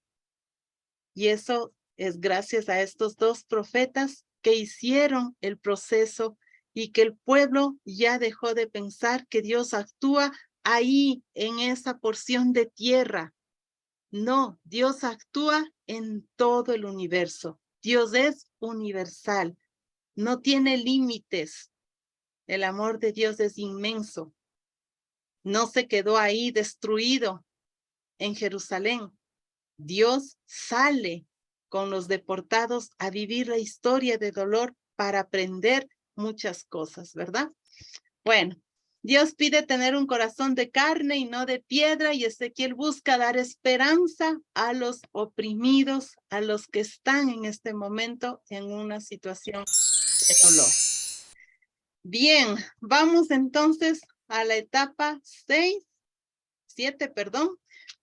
Speaker 1: Y eso es gracias a estos dos profetas que hicieron el proceso y que el pueblo ya dejó de pensar que Dios actúa ahí en esa porción de tierra. No, Dios actúa en todo el universo. Dios es universal, no tiene límites. El amor de Dios es inmenso. No se quedó ahí destruido en Jerusalén. Dios sale con los deportados a vivir la historia de dolor para aprender muchas cosas, ¿verdad? Bueno, Dios pide tener un corazón de carne y no de piedra, y Ezequiel busca dar esperanza a los oprimidos, a los que están en este momento en una situación de dolor. Bien, vamos entonces a la etapa 7, perdón.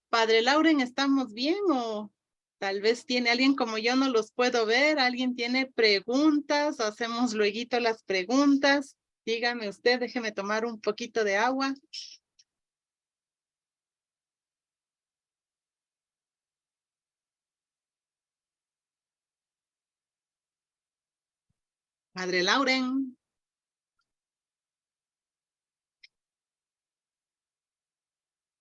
Speaker 1: Padre Lauren, ¿estamos bien o tal vez tiene alguien como yo no los puedo ver? ¿Alguien tiene preguntas? Hacemos lueguito las preguntas. Dígame usted, déjeme tomar un poquito de agua. Padre Lauren.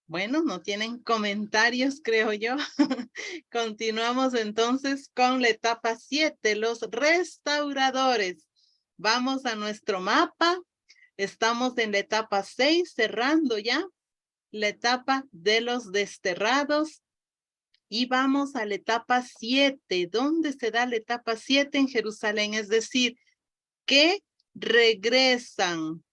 Speaker 1: Bueno, no tienen comentarios, creo yo. Continuamos entonces con la etapa 7, los restauradores. Vamos a nuestro mapa. Estamos en la etapa 6, cerrando ya la etapa de los desterrados. Y vamos a la etapa 7. ¿Dónde se da la etapa 7? En Jerusalén. Es decir, que regresan.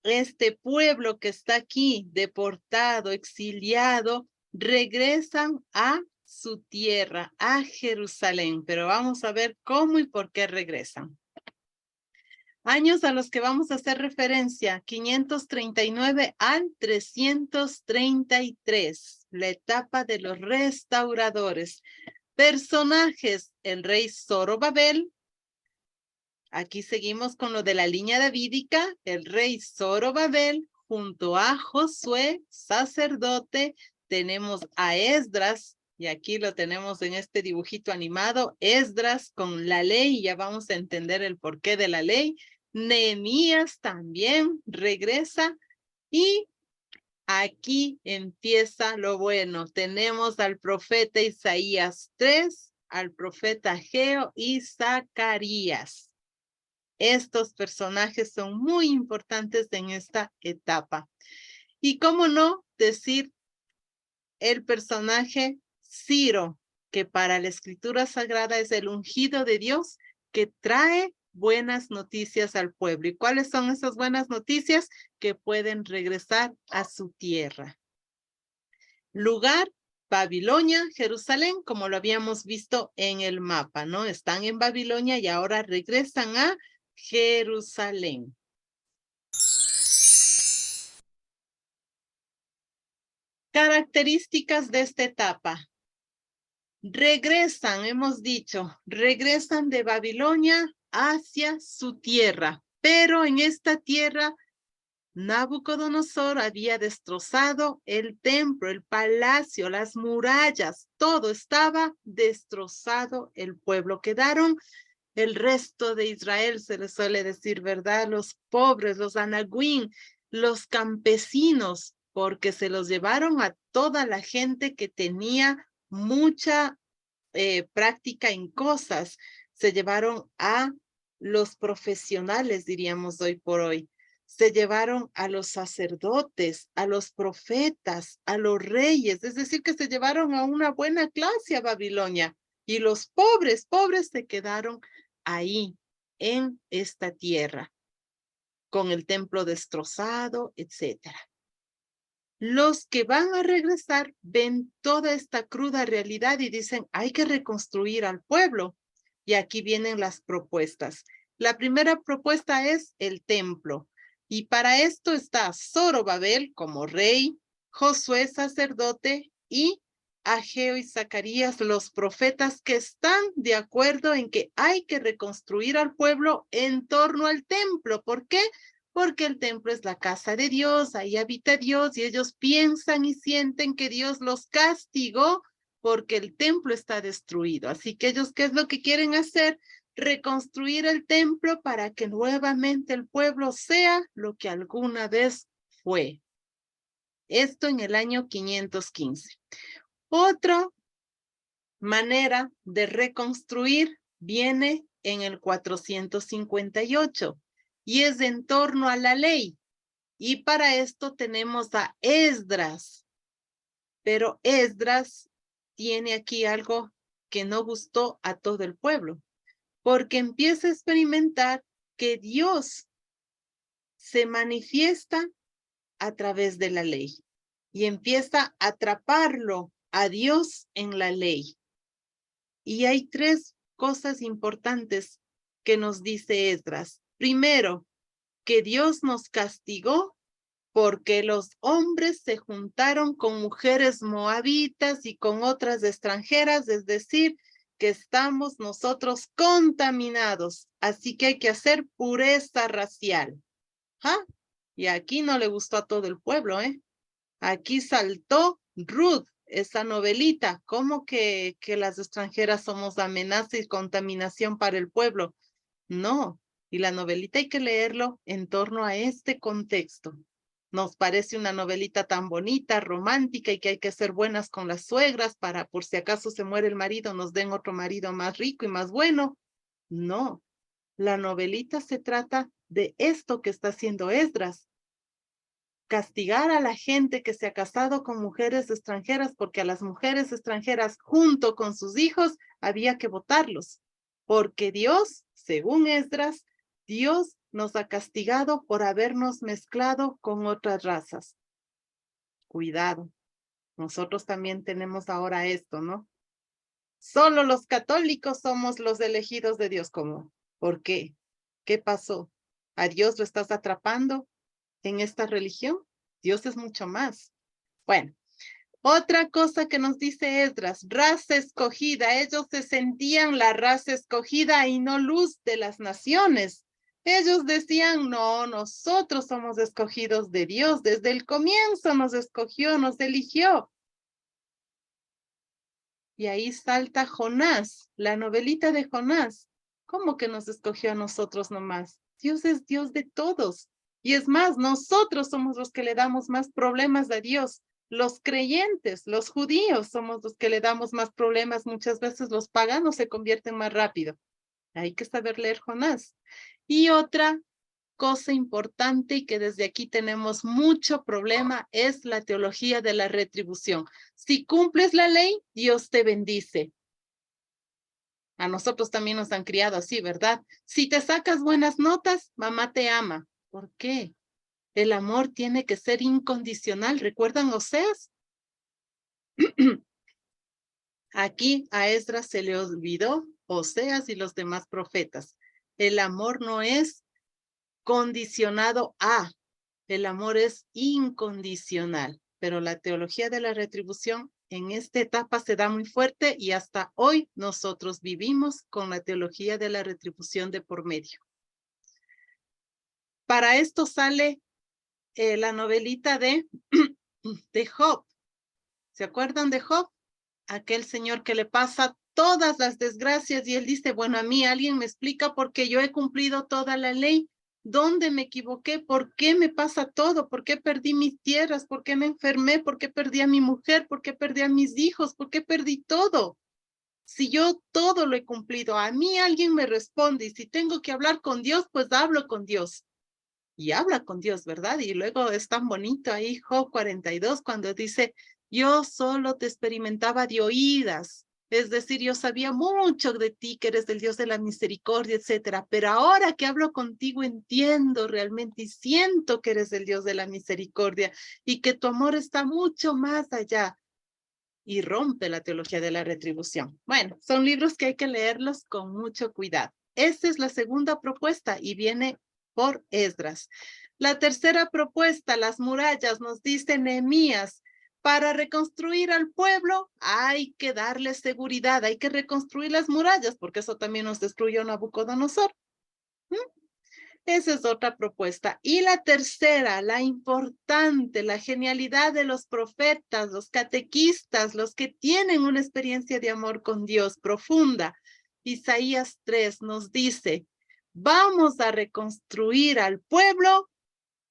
Speaker 1: Este pueblo que está aquí, deportado, exiliado, regresan a su tierra, a Jerusalén. Pero vamos a ver cómo y por qué regresan. Años a los que vamos a hacer referencia, 539 al 333, la etapa de los restauradores. Personajes, el rey Zorobabel. Aquí seguimos con lo de la línea davídica, el rey Zorobabel, junto a Josué, sacerdote. Tenemos a Esdras, y aquí lo tenemos en este dibujito animado, Esdras con la ley, ya vamos a entender el porqué de la ley. Nehemías también regresa, y aquí empieza lo bueno. Tenemos al profeta Isaías 3, al profeta Ageo y Zacarías. Estos personajes son muy importantes en esta etapa. Y cómo no decir el personaje Ciro, que para la Escritura Sagrada es el ungido de Dios que trae buenas noticias al pueblo. ¿Y cuáles son esas buenas noticias? Que pueden regresar a su tierra. Lugar, Babilonia, Jerusalén, como lo habíamos visto en el mapa, ¿no? Están en Babilonia y ahora regresan a Jerusalén. Características de esta etapa. Regresan, hemos dicho, regresan de Babilonia hacia su tierra, pero en esta tierra Nabucodonosor había destrozado el templo, el palacio, las murallas, todo estaba destrozado el pueblo. Quedaron el resto de Israel, se les suele decir, ¿verdad? Los pobres, los anaguín, los campesinos, porque se los llevaron a toda la gente que tenía mucha práctica en cosas. Se llevaron a los profesionales, diríamos hoy por hoy. Se llevaron a los sacerdotes, a los profetas, a los reyes, es decir, que se llevaron a una buena clase a Babilonia. Y los pobres, pobres se quedaron ahí, en esta tierra, con el templo destrozado, etcétera. Los que van a regresar ven toda esta cruda realidad y dicen, hay que reconstruir al pueblo. Y aquí vienen las propuestas. La primera propuesta es el templo. Y para esto está Zorobabel como rey, Josué sacerdote y Ageo y Zacarías, los profetas, que están de acuerdo en que hay que reconstruir al pueblo en torno al templo. ¿Por qué? Porque el templo es la casa de Dios, ahí habita Dios, y ellos piensan y sienten que Dios los castigó porque el templo está destruido. Así que ellos, ¿qué es lo que quieren hacer? Reconstruir el templo para que nuevamente el pueblo sea lo que alguna vez fue. Esto en el año 515. Otra manera de reconstruir viene en el 458 y es en torno a la ley. Y para esto tenemos a Esdras. Pero Esdras tiene aquí algo que no gustó a todo el pueblo, porque empieza a experimentar que Dios se manifiesta a través de la ley y empieza a atraparlo a Dios en la ley. Y hay tres cosas importantes que nos dice Esdras. Primero, que Dios nos castigó porque los hombres se juntaron con mujeres moabitas y con otras extranjeras, es decir, que estamos nosotros contaminados, así que hay que hacer pureza racial. ¿Ah? Y aquí no le gustó a todo el pueblo, ¿eh? Aquí saltó Ruth, esa novelita, ¿cómo que las extranjeras somos amenaza y contaminación para el pueblo? No, y la novelita hay que leerlo en torno a este contexto. Nos parece una novelita tan bonita, romántica y que hay que ser buenas con las suegras para por si acaso se muere el marido, nos den otro marido más rico y más bueno. No, la novelita se trata de esto que está haciendo Esdras. Castigar a la gente que se ha casado con mujeres extranjeras porque a las mujeres extranjeras junto con sus hijos había que votarlos. Porque Dios, según Esdras, Dios nos ha castigado por habernos mezclado con otras razas. Cuidado, nosotros también tenemos ahora esto, ¿no? Solo los católicos somos los elegidos de Dios. ¿Cómo? ¿Por qué? ¿Qué pasó? ¿A Dios lo estás atrapando en esta religión? Dios es mucho más. Bueno, otra cosa que nos dice Esdras, raza escogida. Ellos se sentían la raza escogida y no luz de las naciones. Ellos decían, no, nosotros somos escogidos de Dios. Desde el comienzo nos escogió, nos eligió. Y ahí salta Jonás, la novelita de Jonás. ¿Cómo que nos escogió a nosotros nomás? Dios es Dios de todos. Y es más, nosotros somos los que le damos más problemas a Dios. Los creyentes, los judíos somos los que le damos más problemas. Muchas veces los paganos se convierten más rápido. Hay que saber leer Jonás. Y otra cosa importante y que desde aquí tenemos mucho problema es la teología de la retribución. Si cumples la ley, Dios te bendice. A nosotros también nos han criado así, ¿verdad? Si te sacas buenas notas, mamá te ama. ¿Por qué? El amor tiene que ser incondicional. ¿Recuerdan Oseas? Aquí a Esdras se le olvidó Oseas y los demás profetas. El amor no es condicionado a, el amor es incondicional, pero la teología de la retribución en esta etapa se da muy fuerte y hasta hoy nosotros vivimos con la teología de la retribución de por medio. Para esto sale la novelita de Job. ¿Se acuerdan de Job? Aquel señor que le pasa todas las desgracias y él dice, bueno, a mí alguien me explica por qué yo he cumplido toda la ley. ¿Dónde me equivoqué? ¿Por qué me pasa todo? ¿Por qué perdí mis tierras? ¿Por qué me enfermé? ¿Por qué perdí a mi mujer? ¿Por qué perdí a mis hijos? ¿Por qué perdí todo? Si yo todo lo he cumplido, a mí alguien me responde y si tengo que hablar con Dios, pues hablo con Dios. Y habla con Dios, ¿verdad? Y luego es tan bonito ahí Job 42 cuando dice, yo solo te experimentaba de oídas. Es decir, yo sabía mucho de ti, que eres el Dios de la misericordia, etcétera. Pero ahora que hablo contigo, entiendo realmente y siento que eres el Dios de la misericordia y que tu amor está mucho más allá. Y rompe la teología de la retribución. Bueno, son libros que hay que leerlos con mucho cuidado. Esta es la segunda propuesta y viene por Esdras. La tercera propuesta, las murallas, nos dice Nehemías, para reconstruir al pueblo hay que darle seguridad, hay que reconstruir las murallas, porque eso también nos destruyó Nabucodonosor. Esa es otra propuesta. Y la tercera, la importante, la genialidad de los profetas, los catequistas, los que tienen una experiencia de amor con Dios profunda. Isaías 3 nos dice, vamos a reconstruir al pueblo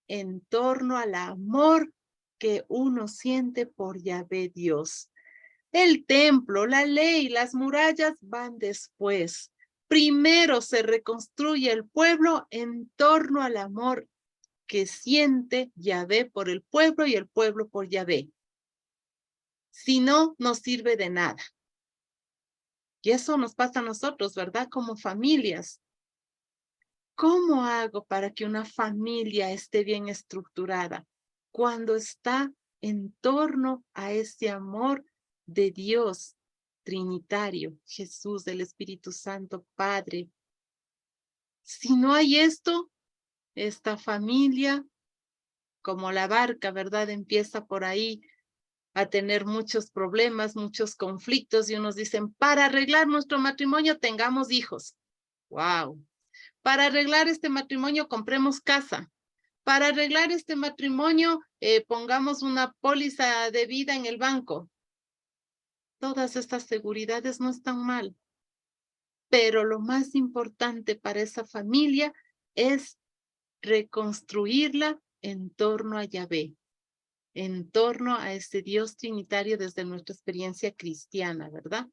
Speaker 1: en torno al amor que uno siente por Yahvé Dios. El templo, la ley, las murallas van después. Primero se reconstruye el pueblo en torno al amor que siente Yahvé por el pueblo y el pueblo por Yahvé. Si no, no sirve de nada. Y eso nos pasa a nosotros, ¿verdad? Como familias. ¿Cómo hago para que una familia esté bien estructurada? Cuando está en torno a ese amor de Dios trinitario, Jesús, del Espíritu Santo, Padre. Si no hay esto, esta familia, como la barca, ¿verdad? Empieza por ahí a tener muchos problemas, muchos conflictos, y unos dicen, para arreglar nuestro matrimonio, tengamos hijos. ¡Wow! Para arreglar este matrimonio, compremos casa. Para arreglar este matrimonio, pongamos una póliza de vida en el banco. Todas estas seguridades no están mal, pero lo más importante para esa familia es reconstruirla en torno a Yahvé, en torno a este Dios trinitario desde nuestra experiencia cristiana, ¿verdad?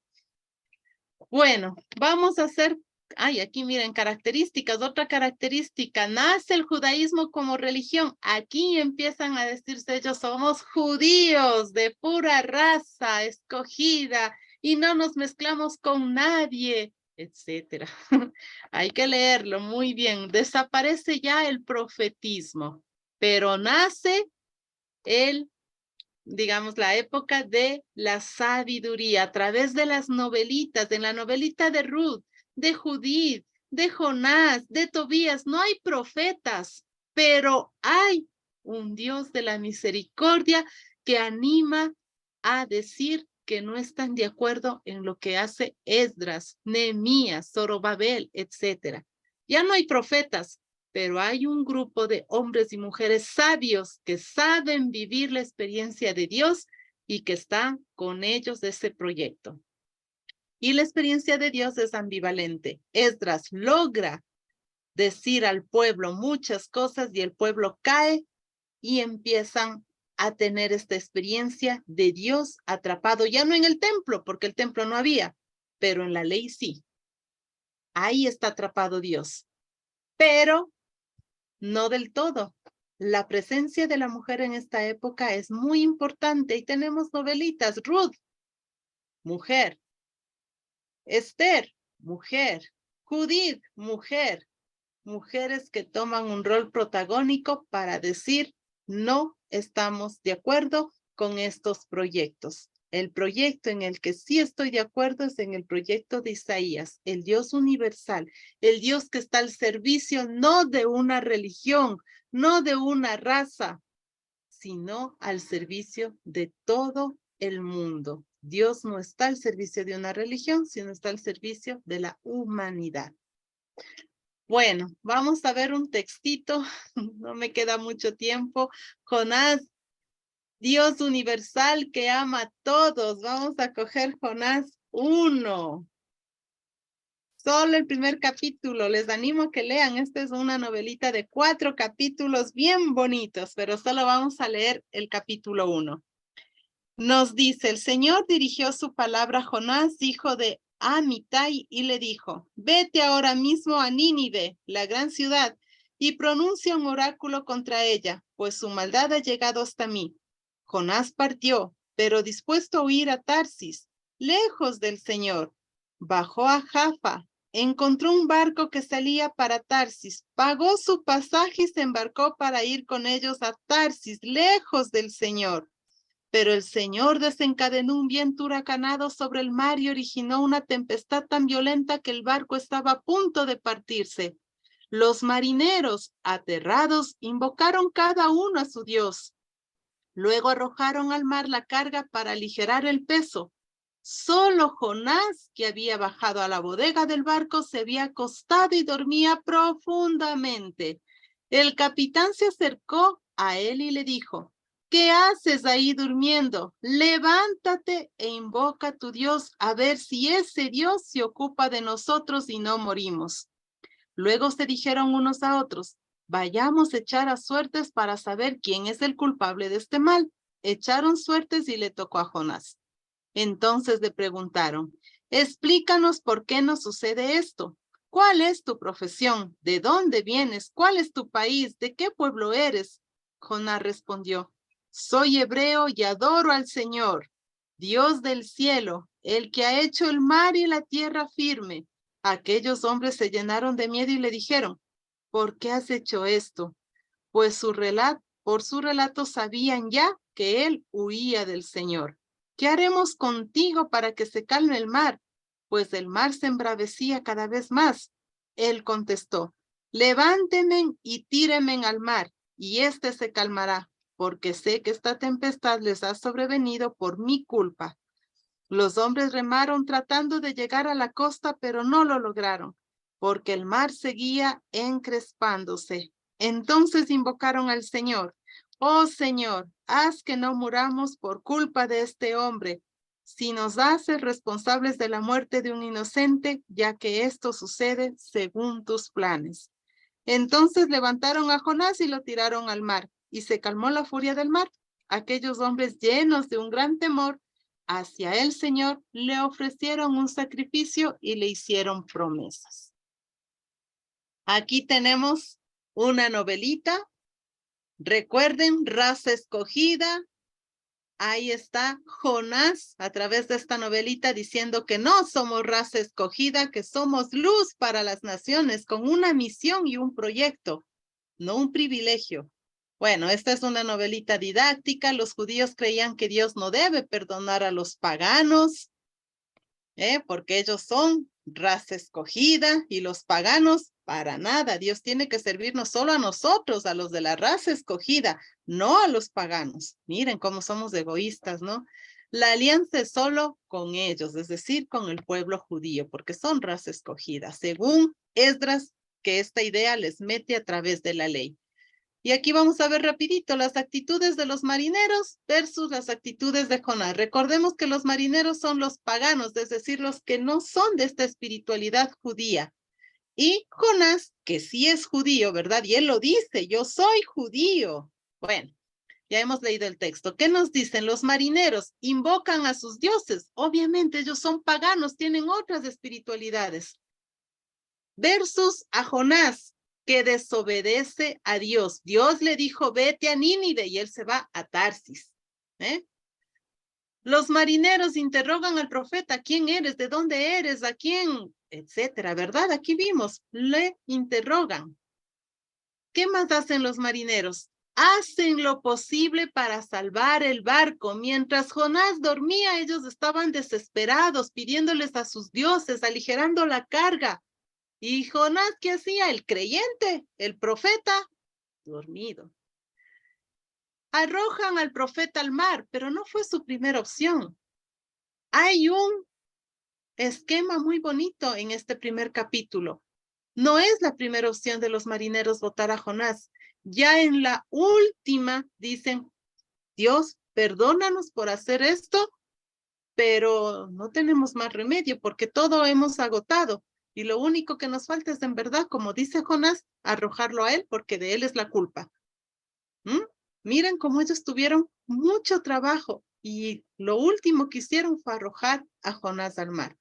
Speaker 1: Bueno, vamos a hacer, aquí miren, características, otra característica, nace el judaísmo como religión. Aquí empiezan a decirse ellos, somos judíos de pura raza escogida y no nos mezclamos con nadie, etcétera. Hay que leerlo muy bien. Desaparece ya el profetismo, pero nace digamos, la época de la sabiduría a través de las novelitas, de la novelita de Ruth, de Judith, de Jonás, de Tobías. No hay profetas, pero hay un Dios de la misericordia que anima a decir que no están de acuerdo en lo que hace Esdras, Nehemías, Zorobabel, etcétera. Ya no hay profetas, pero hay un grupo de hombres y mujeres sabios que saben vivir la experiencia de Dios y que están con ellos de ese proyecto. Y la experiencia de Dios es ambivalente. Esdras logra decir al pueblo muchas cosas y el pueblo cae y empiezan a tener esta experiencia de Dios atrapado, ya no en el templo, porque el templo no había, pero en la ley sí. Ahí está atrapado Dios. Pero no del todo. La presencia de la mujer en esta época es muy importante y tenemos novelitas. Ruth, mujer. Esther, mujer. Judith, mujer. Mujeres que toman un rol protagónico para decir, no estamos de acuerdo con estos proyectos. El proyecto en el que sí estoy de acuerdo es en el proyecto de Isaías, el Dios universal, el Dios que está al servicio no de una religión, no de una raza, sino al servicio de todo el mundo. Dios no está al servicio de una religión, sino está al servicio de la humanidad. Bueno, vamos a ver un textito, no me queda mucho tiempo. Jonás, Dios universal que ama a todos. Vamos a coger Jonás 1. Solo el primer capítulo, les animo a que lean. Esta es una novelita de 4 capítulos bien bonitos, pero solo vamos a leer el capítulo 1. Nos dice, el Señor dirigió su palabra a Jonás, hijo de Amitai, y le dijo, vete ahora mismo a Nínive, la gran ciudad, y pronuncia un oráculo contra ella, pues su maldad ha llegado hasta mí. Jonás partió, pero dispuesto a huir a Tarsis, lejos del Señor. Bajó a Jaffa, encontró un barco que salía para Tarsis, pagó su pasaje y se embarcó para ir con ellos a Tarsis, lejos del Señor. Pero el Señor desencadenó un viento huracanado sobre el mar y originó una tempestad tan violenta que el barco estaba a punto de partirse. Los marineros, aterrados, invocaron cada uno a su Dios. Luego arrojaron al mar la carga para aligerar el peso. Solo Jonás, que había bajado a la bodega del barco, se había acostado y dormía profundamente. El capitán se acercó a él y le dijo, ¿qué haces ahí durmiendo? Levántate e invoca a tu Dios a ver si ese Dios se ocupa de nosotros y no morimos. Luego se dijeron unos a otros, vayamos a echar a suertes para saber quién es el culpable de este mal. Echaron suertes y le tocó a Jonás. Entonces le preguntaron, explícanos por qué nos sucede esto. ¿Cuál es tu profesión? ¿De dónde vienes? ¿Cuál es tu país? ¿De qué pueblo eres? Jonás respondió, soy hebreo y adoro al Señor, Dios del cielo, el que ha hecho el mar y la tierra firme. Aquellos hombres se llenaron de miedo y le dijeron, ¿por qué has hecho esto? Pues por su relato sabían ya que él huía del Señor. ¿Qué haremos contigo para que se calme el mar? Pues el mar se embravecía cada vez más. Él contestó, levánteme y tíreme al mar, y éste se calmará, porque sé que esta tempestad les ha sobrevenido por mi culpa. Los hombres remaron tratando de llegar a la costa, pero no lo lograron, porque el mar seguía encrespándose. Entonces invocaron al Señor. Oh Señor, haz que no muramos por culpa de este hombre. Si nos haces responsables de la muerte de un inocente, ya que esto sucede según tus planes. Entonces levantaron a Jonás y lo tiraron al mar, y se calmó la furia del mar. Aquellos hombres llenos de un gran temor hacia el Señor le ofrecieron un sacrificio y le hicieron promesas. Aquí tenemos una novelita. Recuerden, raza escogida. Ahí está Jonás a través de esta novelita diciendo que no somos raza escogida, que somos luz para las naciones con una misión y un proyecto, no un privilegio. Bueno, esta es una novelita didáctica. Los judíos creían que Dios no debe perdonar a los paganos, porque ellos son raza escogida y los paganos para nada. Dios tiene que servirnos solo a nosotros, a los de la raza escogida, no a los paganos. Miren cómo somos egoístas, ¿no? La alianza es solo con ellos, es decir, con el pueblo judío, porque son raza escogida, según Esdras, que esta idea les mete a través de la ley. Y aquí vamos a ver rapidito las actitudes de los marineros versus las actitudes de Jonás. Recordemos que los marineros son los paganos, es decir, los que no son de esta espiritualidad judía. Y Jonás, que sí es judío, ¿verdad? Y él lo dice, yo soy judío. Bueno, ya hemos leído el texto. ¿Qué nos dicen? Los marineros invocan a sus dioses. Obviamente ellos son paganos, tienen otras espiritualidades. Versus a Jonás, que desobedece a Dios. Dios le dijo, vete a Nínive, y él se va a Tarsis. Los marineros interrogan al profeta, ¿quién eres? ¿De dónde eres? ¿A quién? Etcétera, ¿verdad? Aquí vimos, le interrogan. ¿Qué más hacen los marineros? Hacen lo posible para salvar el barco. Mientras Jonás dormía, ellos estaban desesperados, pidiéndoles a sus dioses, aligerando la carga. ¿Y Jonás qué hacía? El creyente, el profeta, dormido. Arrojan al profeta al mar, pero no fue su primera opción. Hay un esquema muy bonito en este primer capítulo. No es la primera opción de los marineros votar a Jonás. Ya en la última dicen, Dios, perdónanos por hacer esto, pero no tenemos más remedio porque todo hemos agotado. Y lo único que nos falta es, en verdad, como dice Jonás, arrojarlo a él porque de él es la culpa. Miren cómo ellos tuvieron mucho trabajo y lo último que hicieron fue arrojar a Jonás al mar.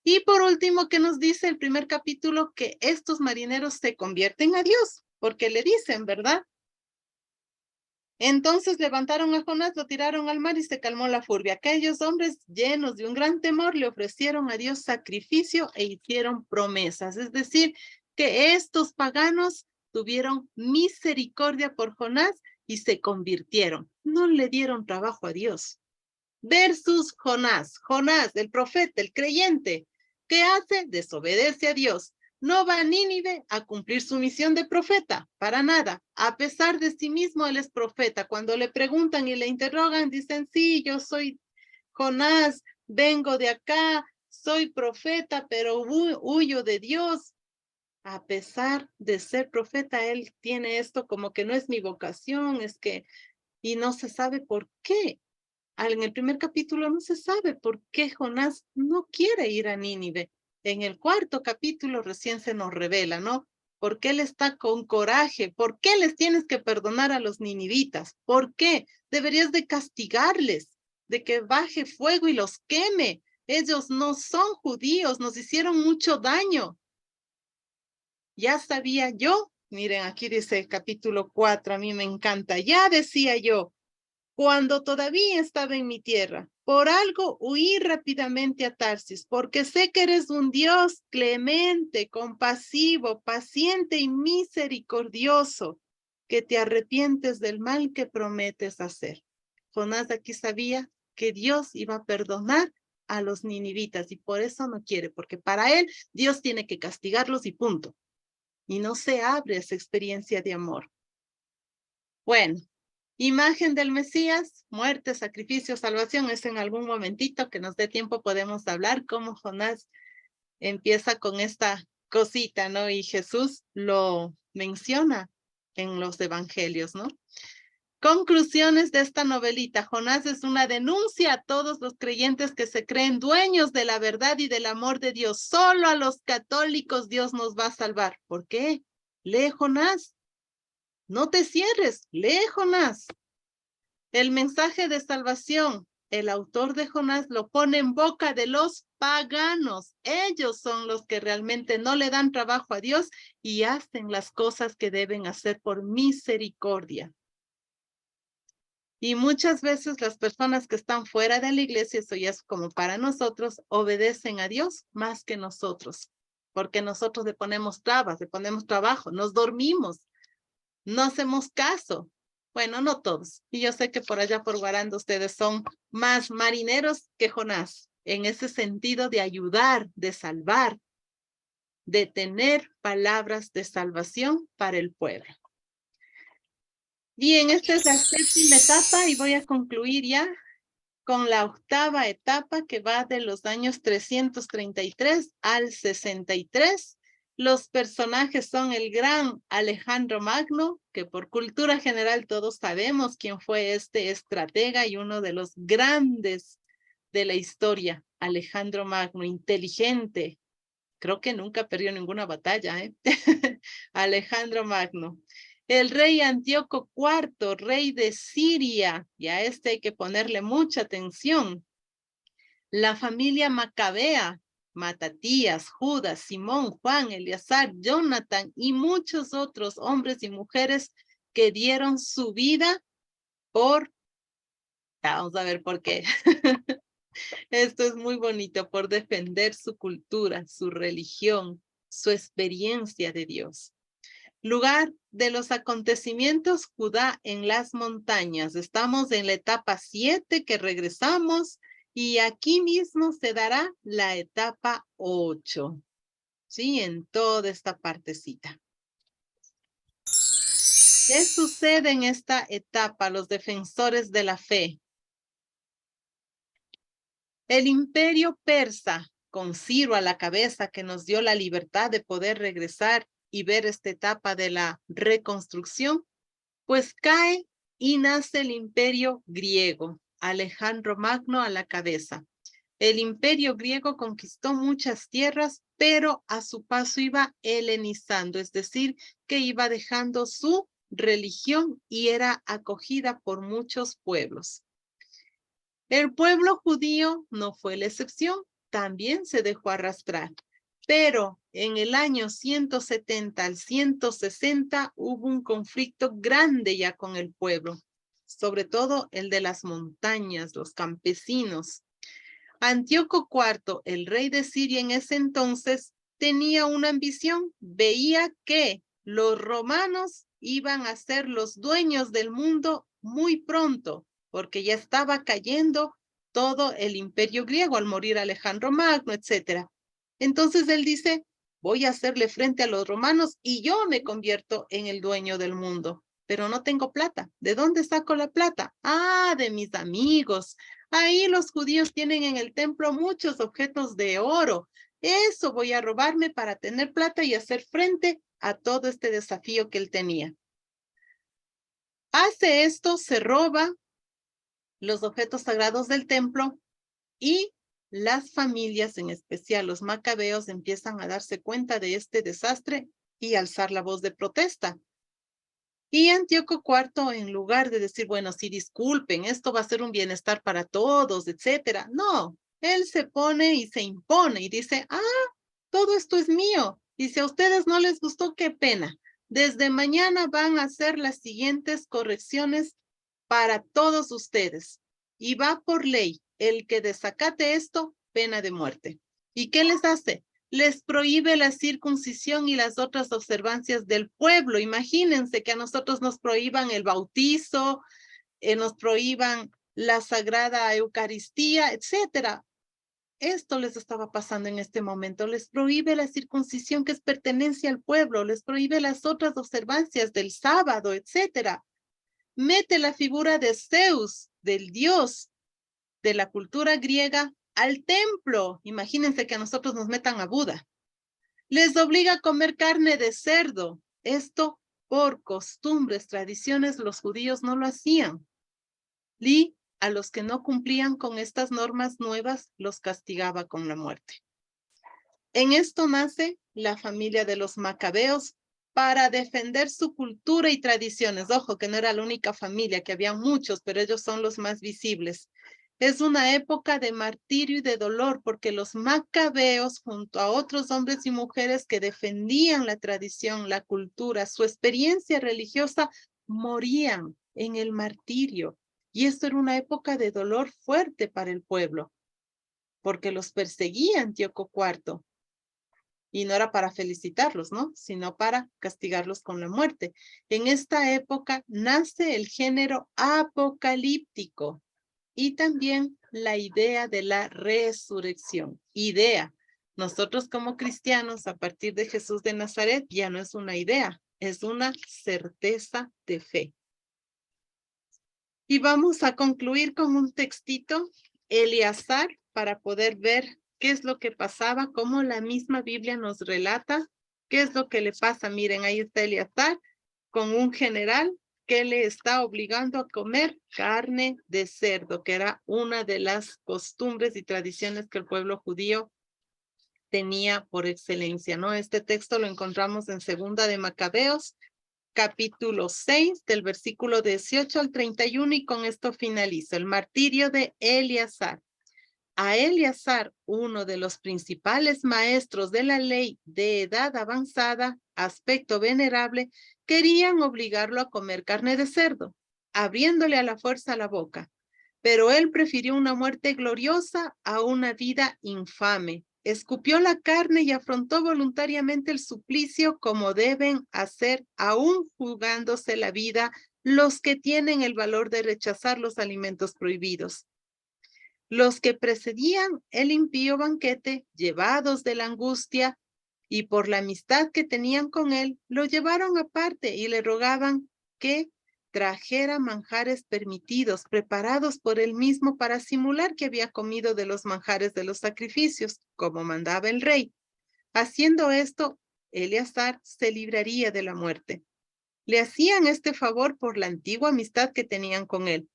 Speaker 1: Y por último, ¿qué nos dice el primer capítulo? Que estos marineros se convierten a Dios, porque le dicen, ¿verdad? Entonces levantaron a Jonás, lo tiraron al mar y se calmó la furia. Aquellos hombres llenos de un gran temor le ofrecieron a Dios sacrificio e hicieron promesas. Es decir, que estos paganos tuvieron misericordia por Jonás y se convirtieron. No le dieron trabajo a Dios. Versus Jonás. Jonás, el profeta, el creyente. ¿Qué hace? Desobedece a Dios. No va a Nínive a cumplir su misión de profeta, para nada. A pesar de sí mismo, él es profeta. Cuando le preguntan y le interrogan, dicen, sí, yo soy Jonás, vengo de acá, soy profeta, pero huyo de Dios. A pesar de ser profeta, él tiene esto como que no es mi vocación, es que, y no se sabe por qué. En el primer capítulo no se sabe por qué Jonás no quiere ir a Nínive. En el cuarto capítulo recién se nos revela, ¿no? ¿Por qué él está con coraje? ¿Por qué les tienes que perdonar a los ninivitas? ¿Por qué? Deberías de castigarles, de que baje fuego y los queme. Ellos no son judíos, nos hicieron mucho daño. ya sabía yo, miren, aquí dice capítulo 4, a mí me encanta, ya decía yo, cuando todavía estaba en mi tierra, por algo huí rápidamente a Tarsis, porque sé que eres un Dios clemente, compasivo, paciente y misericordioso, que te arrepientes del mal que prometes hacer. Jonás aquí sabía que Dios iba a perdonar a los ninivitas y por eso no quiere, porque para él Dios tiene que castigarlos y punto. Y no se abre esa experiencia de amor. Bueno, imagen del Mesías, muerte, sacrificio, salvación, es en algún momentito que nos dé tiempo podemos hablar cómo Jonás empieza con esta cosita, ¿no? Y Jesús lo menciona en los evangelios, ¿no? Conclusiones de esta novelita. Jonás es una denuncia a todos los creyentes que se creen dueños de la verdad y del amor de Dios. Solo a los católicos Dios nos va a salvar. ¿Por qué? Lee Jonás. No te cierres, lee Jonás. El mensaje de salvación, el autor de Jonás lo pone en boca de los paganos. Ellos son los que realmente no le dan trabajo a Dios y hacen las cosas que deben hacer por misericordia. Y muchas veces las personas que están fuera de la iglesia, eso ya es como para nosotros, obedecen a Dios más que nosotros, porque nosotros le ponemos trabas, le ponemos trabajo, nos dormimos, no hacemos caso. Bueno, no todos. Y yo sé que por allá por Guaranda ustedes son más marineros que Jonás, en ese sentido de ayudar, de salvar, de tener palabras de salvación para el pueblo. Bien, esta es la séptima etapa y voy a concluir ya con la octava etapa que va de los años 333 al 63. Los personajes son el gran Alejandro Magno, que por cultura general todos sabemos quién fue este estratega y uno de los grandes de la historia. Alejandro Magno, inteligente, creo que nunca perdió ninguna batalla, ¿eh? Alejandro Magno. El rey Antíoco IV, rey de Siria, y a este hay que ponerle mucha atención. La familia Macabea, Matatías, Judas, Simón, Juan, Eleazar, Jonathan y muchos otros hombres y mujeres que dieron su vida por, vamos a ver por qué. Esto es muy bonito, por defender su cultura, su religión, su experiencia de Dios. Lugar de los acontecimientos, Judá en las montañas. Estamos en la etapa 7 que regresamos y aquí mismo se dará la etapa 8. Sí, en toda esta partecita. ¿Qué sucede en esta etapa? Los defensores de la fe. El imperio persa, con Ciro a la cabeza, que nos dio la libertad de poder regresar y ver esta etapa de la reconstrucción, pues cae y nace el imperio griego, Alejandro Magno a la cabeza. El imperio griego conquistó muchas tierras, pero a su paso iba helenizando, es decir, que iba dejando su religión y era acogida por muchos pueblos. El pueblo judío no fue la excepción, también se dejó arrastrar. Pero en el año 170 al 160 hubo un conflicto grande ya con el pueblo, sobre todo el de las montañas, los campesinos. Antíoco IV, el rey de Siria en ese entonces, tenía una ambición, veía que los romanos iban a ser los dueños del mundo muy pronto, porque ya estaba cayendo todo el imperio griego al morir Alejandro Magno, etcétera. Entonces él dice, voy a hacerle frente a los romanos y yo me convierto en el dueño del mundo, pero no tengo plata. ¿De dónde saco la plata? Ah, de mis amigos. Ahí los judíos tienen en el templo muchos objetos de oro. Eso voy a robarme para tener plata y hacer frente a todo este desafío que él tenía. Hace esto, se roba los objetos sagrados del templo y las familias, en especial los macabeos, empiezan a darse cuenta de este desastre y alzar la voz de protesta. Y Antíoco IV, en lugar de decir, bueno, sí, disculpen, esto va a ser un bienestar para todos, etcétera, no, él se pone y se impone y dice, todo esto es mío Y si a ustedes no les gustó, qué pena. Desde mañana van a hacer las siguientes correcciones para todos ustedes. Y va por ley, el que desacate esto, pena de muerte. ¿Y qué les hace? Les prohíbe la circuncisión y las otras observancias del pueblo. Imagínense que a nosotros nos prohíban el bautizo, nos prohíban la sagrada Eucaristía, etcétera. Esto les estaba pasando en este momento. Les prohíbe la circuncisión, que es pertenencia al pueblo. Les prohíbe las otras observancias del sábado, etcétera. Mete la figura de Zeus, del dios de la cultura griega, al templo. Imagínense que a nosotros nos metan a Buda. Les obliga a comer carne de cerdo. Esto por costumbres, tradiciones, los judíos no lo hacían. Y a los que no cumplían con estas normas nuevas, los castigaba con la muerte. En esto nace la familia de los macabeos para defender su cultura y tradiciones. Ojo, que no era la única familia, que había muchos, pero ellos son los más visibles. Es una época de martirio y de dolor, porque los macabeos, junto a otros hombres y mujeres que defendían la tradición, la cultura, su experiencia religiosa, morían en el martirio. Y esto era una época de dolor fuerte para el pueblo, porque los perseguía Antíoco IV. Y no era para felicitarlos, ¿no? Sino para castigarlos con la muerte. En esta época nace el género apocalíptico y también la idea de la resurrección. Idea. Nosotros como cristianos, a partir de Jesús de Nazaret, ya no es una idea, es una certeza de fe. Y vamos a concluir con un textito, Eleazar, para poder ver qué es lo que pasaba, cómo la misma Biblia nos relata qué es lo que le pasa. Miren, ahí está Eleazar con un general que le está obligando a comer carne de cerdo, que era una de las costumbres y tradiciones que el pueblo judío tenía por excelencia, ¿no? Este texto lo encontramos en Segunda de Macabeos, capítulo 6, del versículo 18 al 31, y con esto finalizo. El martirio de Eleazar. A Eleazar, uno de los principales maestros de la ley, de edad avanzada, aspecto venerable, querían obligarlo a comer carne de cerdo, abriéndole a la fuerza la boca. Pero él prefirió una muerte gloriosa a una vida infame. Escupió la carne y afrontó voluntariamente el suplicio, como deben hacer, aún jugándose la vida, los que tienen el valor de rechazar los alimentos prohibidos. Los que precedían el impío banquete, llevados de la angustia y por la amistad que tenían con él, lo llevaron aparte y le rogaban que trajera manjares permitidos, preparados por él mismo para simular que había comido de los manjares de los sacrificios, como mandaba el rey. Haciendo esto, Eleazar se libraría de la muerte. Le hacían este favor por la antigua amistad que tenían con él.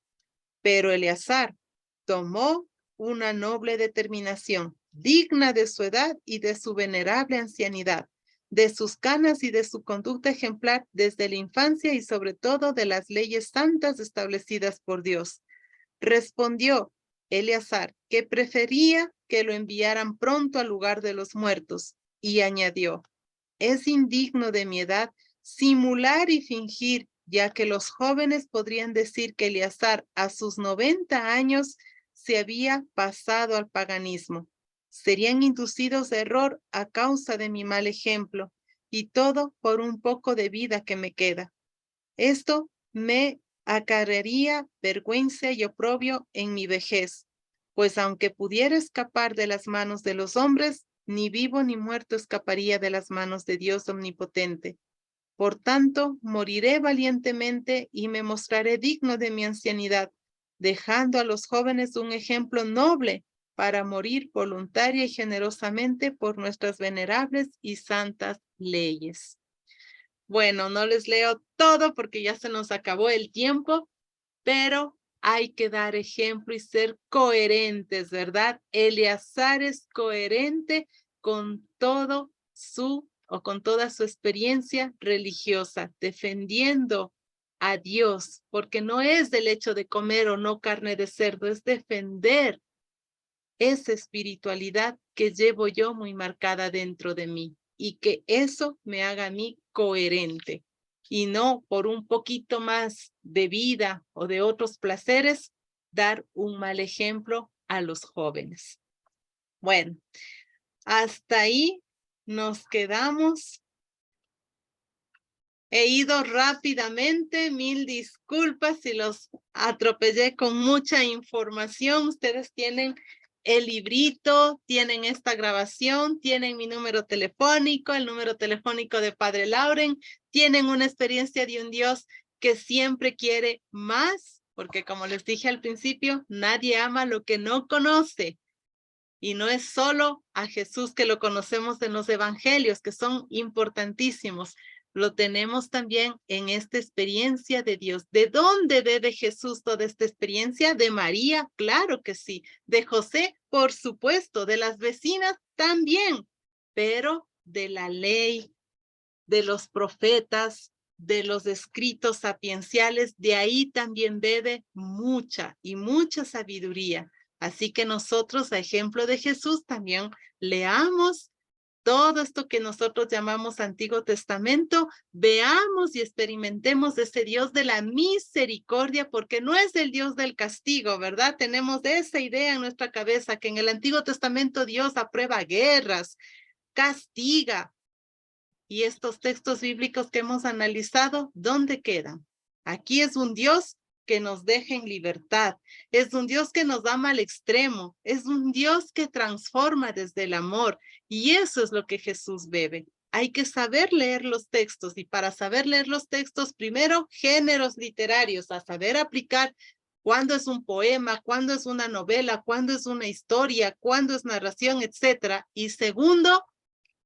Speaker 1: Pero Eleazar tomó una noble determinación, digna de su edad y de su venerable ancianidad, de sus canas y de su conducta ejemplar desde la infancia y sobre todo de las leyes santas establecidas por Dios. Respondió Eleazar que prefería que lo enviaran pronto al lugar de los muertos, y añadió: es indigno de mi edad simular y fingir, ya que los jóvenes podrían decir que Eleazar a sus 90 años se había pasado al paganismo. Serían inducidos a error a causa de mi mal ejemplo, y todo por un poco de vida que me queda. Esto me acarrearía vergüenza y oprobio en mi vejez, pues aunque pudiera escapar de las manos de los hombres, ni vivo ni muerto escaparía de las manos de Dios omnipotente. Por tanto, moriré valientemente y me mostraré digno de mi ancianidad, dejando a los jóvenes un ejemplo noble para morir voluntaria y generosamente por nuestras venerables y santas leyes. Bueno, no les leo todo porque ya se nos acabó el tiempo, pero hay que dar ejemplo y ser coherentes, ¿verdad? Eleazar es coherente con todo con toda su experiencia religiosa, defendiendo a Dios, porque no es del hecho de comer o no carne de cerdo, es defender esa espiritualidad que llevo yo muy marcada dentro de mí. y que eso me haga a mí coherente y no por un poquito más de vida o de otros placeres dar un mal ejemplo a los jóvenes. Bueno, hasta ahí nos quedamos. He ido rápidamente, mil disculpas si los atropellé con mucha información. Ustedes tienen el librito, tienen esta grabación, tienen mi número telefónico, el número telefónico de Padre Lauren, tienen una experiencia de un Dios que siempre quiere más, porque como les dije al principio, nadie ama lo que no conoce. Y no es solo a Jesús que lo conocemos en los evangelios, que son importantísimos. Lo tenemos también en esta experiencia de Dios. ¿De dónde debe Jesús toda esta experiencia? ¿De María? Claro que sí. ¿De José? Por supuesto. ¿De las vecinas? También. Pero de la ley, de los profetas, de los escritos sapienciales, de ahí también bebe mucha y mucha sabiduría. Así que nosotros, a ejemplo de Jesús, también leamos todo esto que nosotros llamamos Antiguo Testamento, veamos y experimentemos ese Dios de la misericordia, porque no es el Dios del castigo, ¿verdad? Tenemos esa idea en nuestra cabeza, que en el Antiguo Testamento Dios aprueba guerras, castiga. Y estos textos bíblicos que hemos analizado, ¿dónde quedan? Aquí es un Dios que nos deja en libertad, es un Dios que nos ama al extremo, es un Dios que transforma desde el amor, y eso es lo que Jesús bebe. Hay que saber leer los textos, y para saber leer los textos, primero, géneros literarios, a saber aplicar cuándo es un poema, cuándo es una novela, cuándo es una historia, cuándo es narración, etcétera. Y segundo,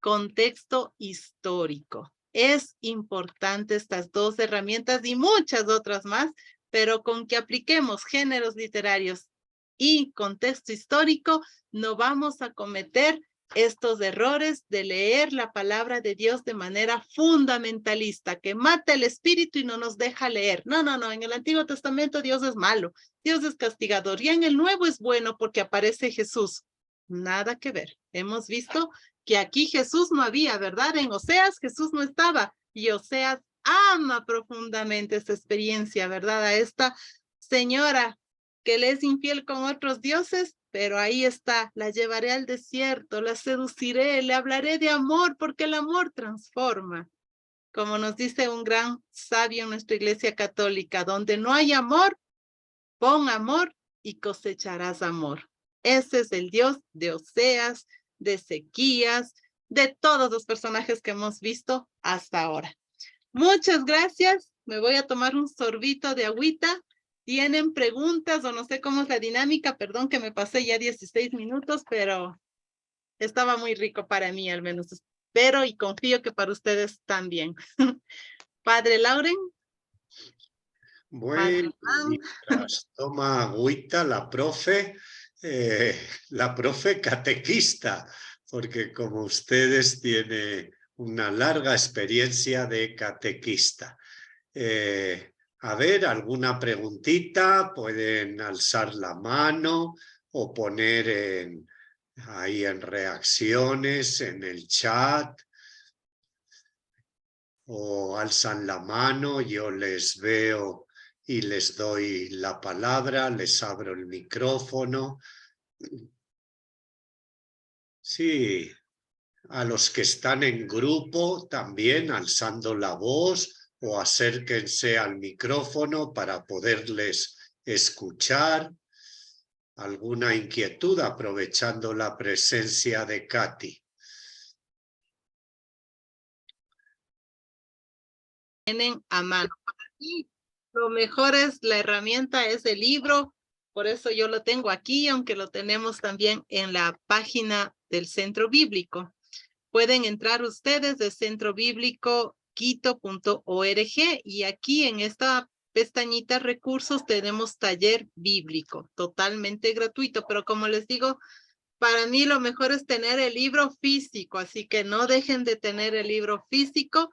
Speaker 1: contexto histórico. Es importante estas dos herramientas y muchas otras más, pero con que apliquemos géneros literarios y contexto histórico, no vamos a cometer estos errores de leer la palabra de Dios de manera fundamentalista, que mata el espíritu y no nos deja leer. No, no, no, en el Antiguo Testamento Dios es malo, Dios es castigador, y en el Nuevo es bueno porque aparece Jesús. Nada que ver. Hemos visto que aquí Jesús no había, ¿verdad? En Oseas Jesús no estaba, y Oseas ama profundamente esta experiencia, ¿verdad? A esta señora que le es infiel con otros dioses, pero ahí está, la llevaré al desierto, la seduciré, le hablaré de amor, porque el amor transforma. Como nos dice un gran sabio en nuestra iglesia católica, donde no hay amor, pon amor y cosecharás amor. Ese es el Dios de Oseas, de Ezequías, de todos los personajes que hemos visto hasta ahora. Muchas gracias. Me voy a tomar un sorbito de agüita. ¿Tienen preguntas o no sé cómo es la dinámica? Perdón que me pasé ya 16 minutos, pero estaba muy rico para mí al menos. Espero y confío que para ustedes también. Padre Lauren.
Speaker 2: Bueno, mientras toma agüita la profe catequista, porque como ustedes tiene una larga experiencia de catequista. A ver, alguna preguntita, pueden alzar la mano o poner ahí en reacciones, en el chat, o alzan la mano, yo les veo y les doy la palabra, les abro el micrófono. Sí, a los que están en grupo también alzando la voz o acérquense al micrófono para poderles escuchar. ¿Alguna inquietud aprovechando la presencia de Katy?
Speaker 1: Tienen a mano. Y lo mejor es la herramienta, es el libro, por eso yo lo tengo aquí, aunque lo tenemos también en la página del Centro Bíblico. Pueden entrar ustedes de centrobiblicoquito.org y aquí en esta pestañita recursos tenemos taller bíblico, totalmente gratuito, pero como les digo, para mí lo mejor es tener el libro físico, así que no dejen de tener el libro físico.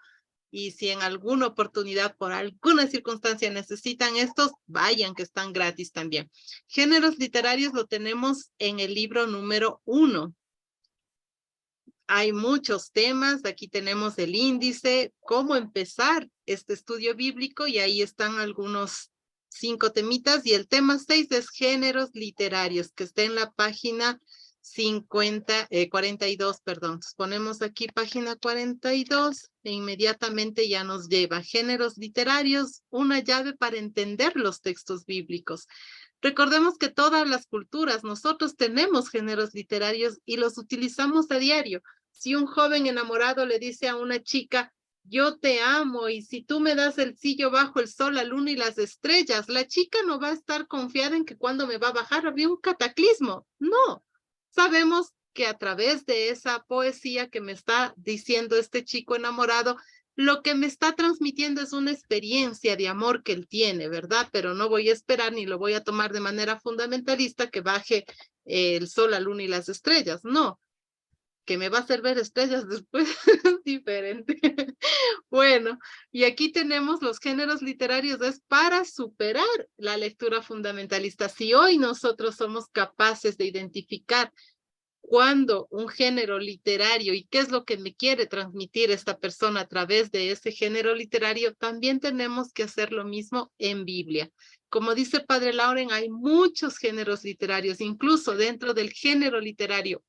Speaker 1: Y si en alguna oportunidad, por alguna circunstancia necesitan estos, vayan que están gratis también. Géneros literarios lo tenemos en el libro número 1. Hay muchos temas, aquí tenemos el índice, cómo empezar este estudio bíblico y ahí están algunos 5 temitas y el tema 6 es géneros literarios, que está en la página 42, perdón. Entonces, ponemos aquí página 42 e inmediatamente ya nos lleva géneros literarios, una llave para entender los textos bíblicos. Recordemos que todas las culturas, nosotros tenemos géneros literarios y los utilizamos a diario. Si un joven enamorado le dice a una chica, yo te amo y si tú me das el sillo bajo el sol, la luna y las estrellas, la chica no va a estar confiada en que cuando me va a bajar había un cataclismo. No, sabemos que a través de esa poesía que me está diciendo este chico enamorado, lo que me está transmitiendo es una experiencia de amor que él tiene, ¿verdad? Pero no voy a esperar ni lo voy a tomar de manera fundamentalista que baje el sol, la luna y las estrellas. No, que me va a hacer ver estrellas después es diferente. Bueno, y aquí tenemos los géneros literarios, es para superar la lectura fundamentalista. Si hoy nosotros somos capaces de identificar cuando un género literario y qué es lo que me quiere transmitir esta persona a través de ese género literario, también tenemos que hacer lo mismo en Biblia. Como dice Padre Lauren, hay muchos géneros literarios, incluso dentro del género literario,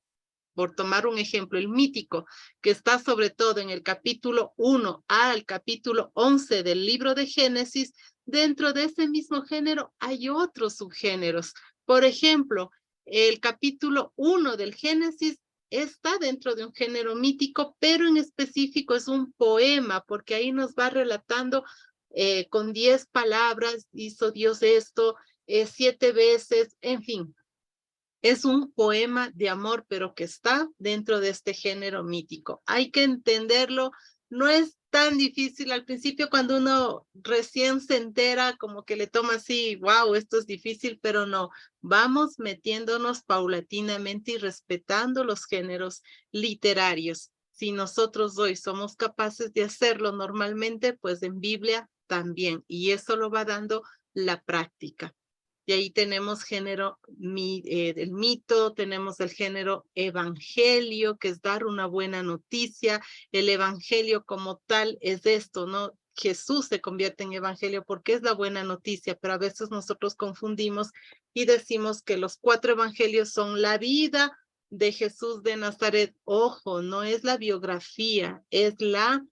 Speaker 1: por tomar un ejemplo, el mítico, que está sobre todo en el capítulo 1 al capítulo 11 del libro de Génesis, dentro de ese mismo género hay otros subgéneros. Por ejemplo, el capítulo 1 del Génesis está dentro de un género mítico, pero en específico es un poema, porque ahí nos va relatando con 10 palabras, hizo Dios esto, 7 veces, en fin. Es un poema de amor, pero que está dentro de este género mítico. Hay que entenderlo, no es tan difícil al principio cuando uno recién se entera, como que le toma así, wow, esto es difícil, pero no, vamos metiéndonos paulatinamente y respetando los géneros literarios. Si nosotros hoy somos capaces de hacerlo normalmente, pues en Biblia también, y eso lo va dando la práctica. Y ahí tenemos género del mito, tenemos el género evangelio, que es dar una buena noticia. El evangelio como tal es esto, ¿no? Jesús se convierte en evangelio porque es la buena noticia, pero a veces nosotros confundimos y decimos que los 4 evangelios son la vida de Jesús de Nazaret. Ojo, no es la biografía, es la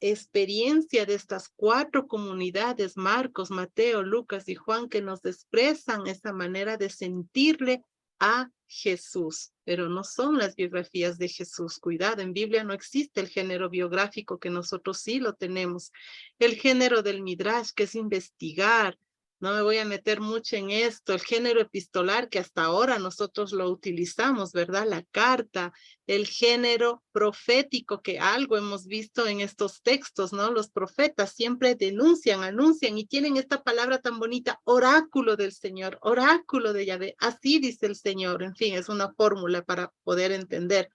Speaker 1: experiencia de estas 4 comunidades, Marcos, Mateo, Lucas y Juan, que nos expresan esa manera de sentirle a Jesús, pero no son las biografías de Jesús. Cuidado, en Biblia no existe el género biográfico, que nosotros sí lo tenemos. El género del Midrash, que es investigar. No me voy a meter mucho en esto. El género epistolar, que hasta ahora nosotros lo utilizamos, ¿verdad? La carta. El género profético, que algo hemos visto en estos textos, ¿no? Los profetas siempre denuncian, anuncian y tienen esta palabra tan bonita, oráculo del Señor, oráculo de Yahvé. Así dice el Señor. En fin, es una fórmula para poder entender.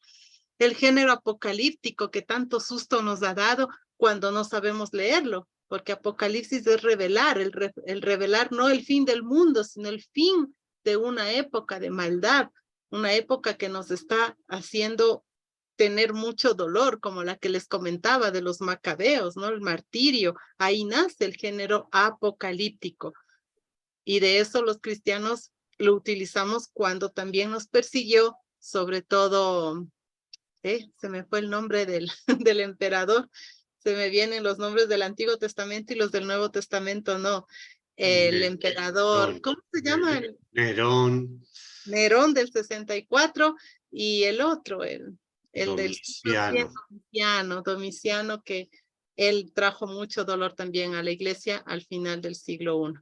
Speaker 1: El género apocalíptico, que tanto susto nos ha dado cuando no sabemos leerlo, porque Apocalipsis es revelar, el revelar no el fin del mundo, sino el fin de una época de maldad, una época que nos está haciendo tener mucho dolor, como la que les comentaba de los macabeos, ¿no? El martirio, ahí nace el género apocalíptico. Y de eso los cristianos lo utilizamos cuando también nos persiguió, sobre todo, se me fue el nombre del, del emperador, se me vienen los nombres del Antiguo Testamento y los del Nuevo Testamento, no. El emperador, ¿cómo se llama?
Speaker 2: Nerón.
Speaker 1: Nerón del 64 y el otro, el del Domiciano, que él trajo mucho dolor también a la iglesia al final del siglo I.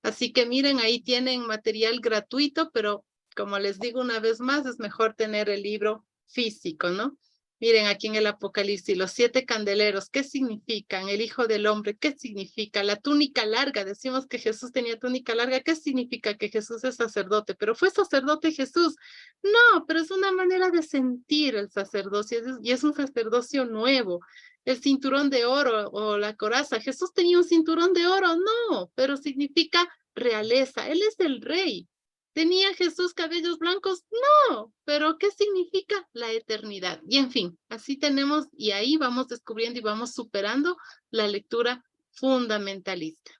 Speaker 1: Así que miren, ahí tienen material gratuito, pero como les digo una vez más, es mejor tener el libro físico, ¿no? Miren aquí en el Apocalipsis, los 7 candeleros, ¿qué significan? El Hijo del Hombre, ¿qué significa? La túnica larga, decimos que Jesús tenía túnica larga, ¿qué significa? Que Jesús es sacerdote, pero ¿fue sacerdote Jesús? No, pero es una manera de sentir el sacerdocio, y es un sacerdocio nuevo. El cinturón de oro o la coraza, ¿Jesús tenía un cinturón de oro? No, pero significa realeza, Él es el rey. ¿Tenía Jesús cabellos blancos? No, pero ¿qué significa la eternidad? Y en fin, así tenemos, y ahí vamos descubriendo y vamos superando la lectura fundamentalista.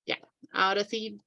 Speaker 1: Ya, ahora sí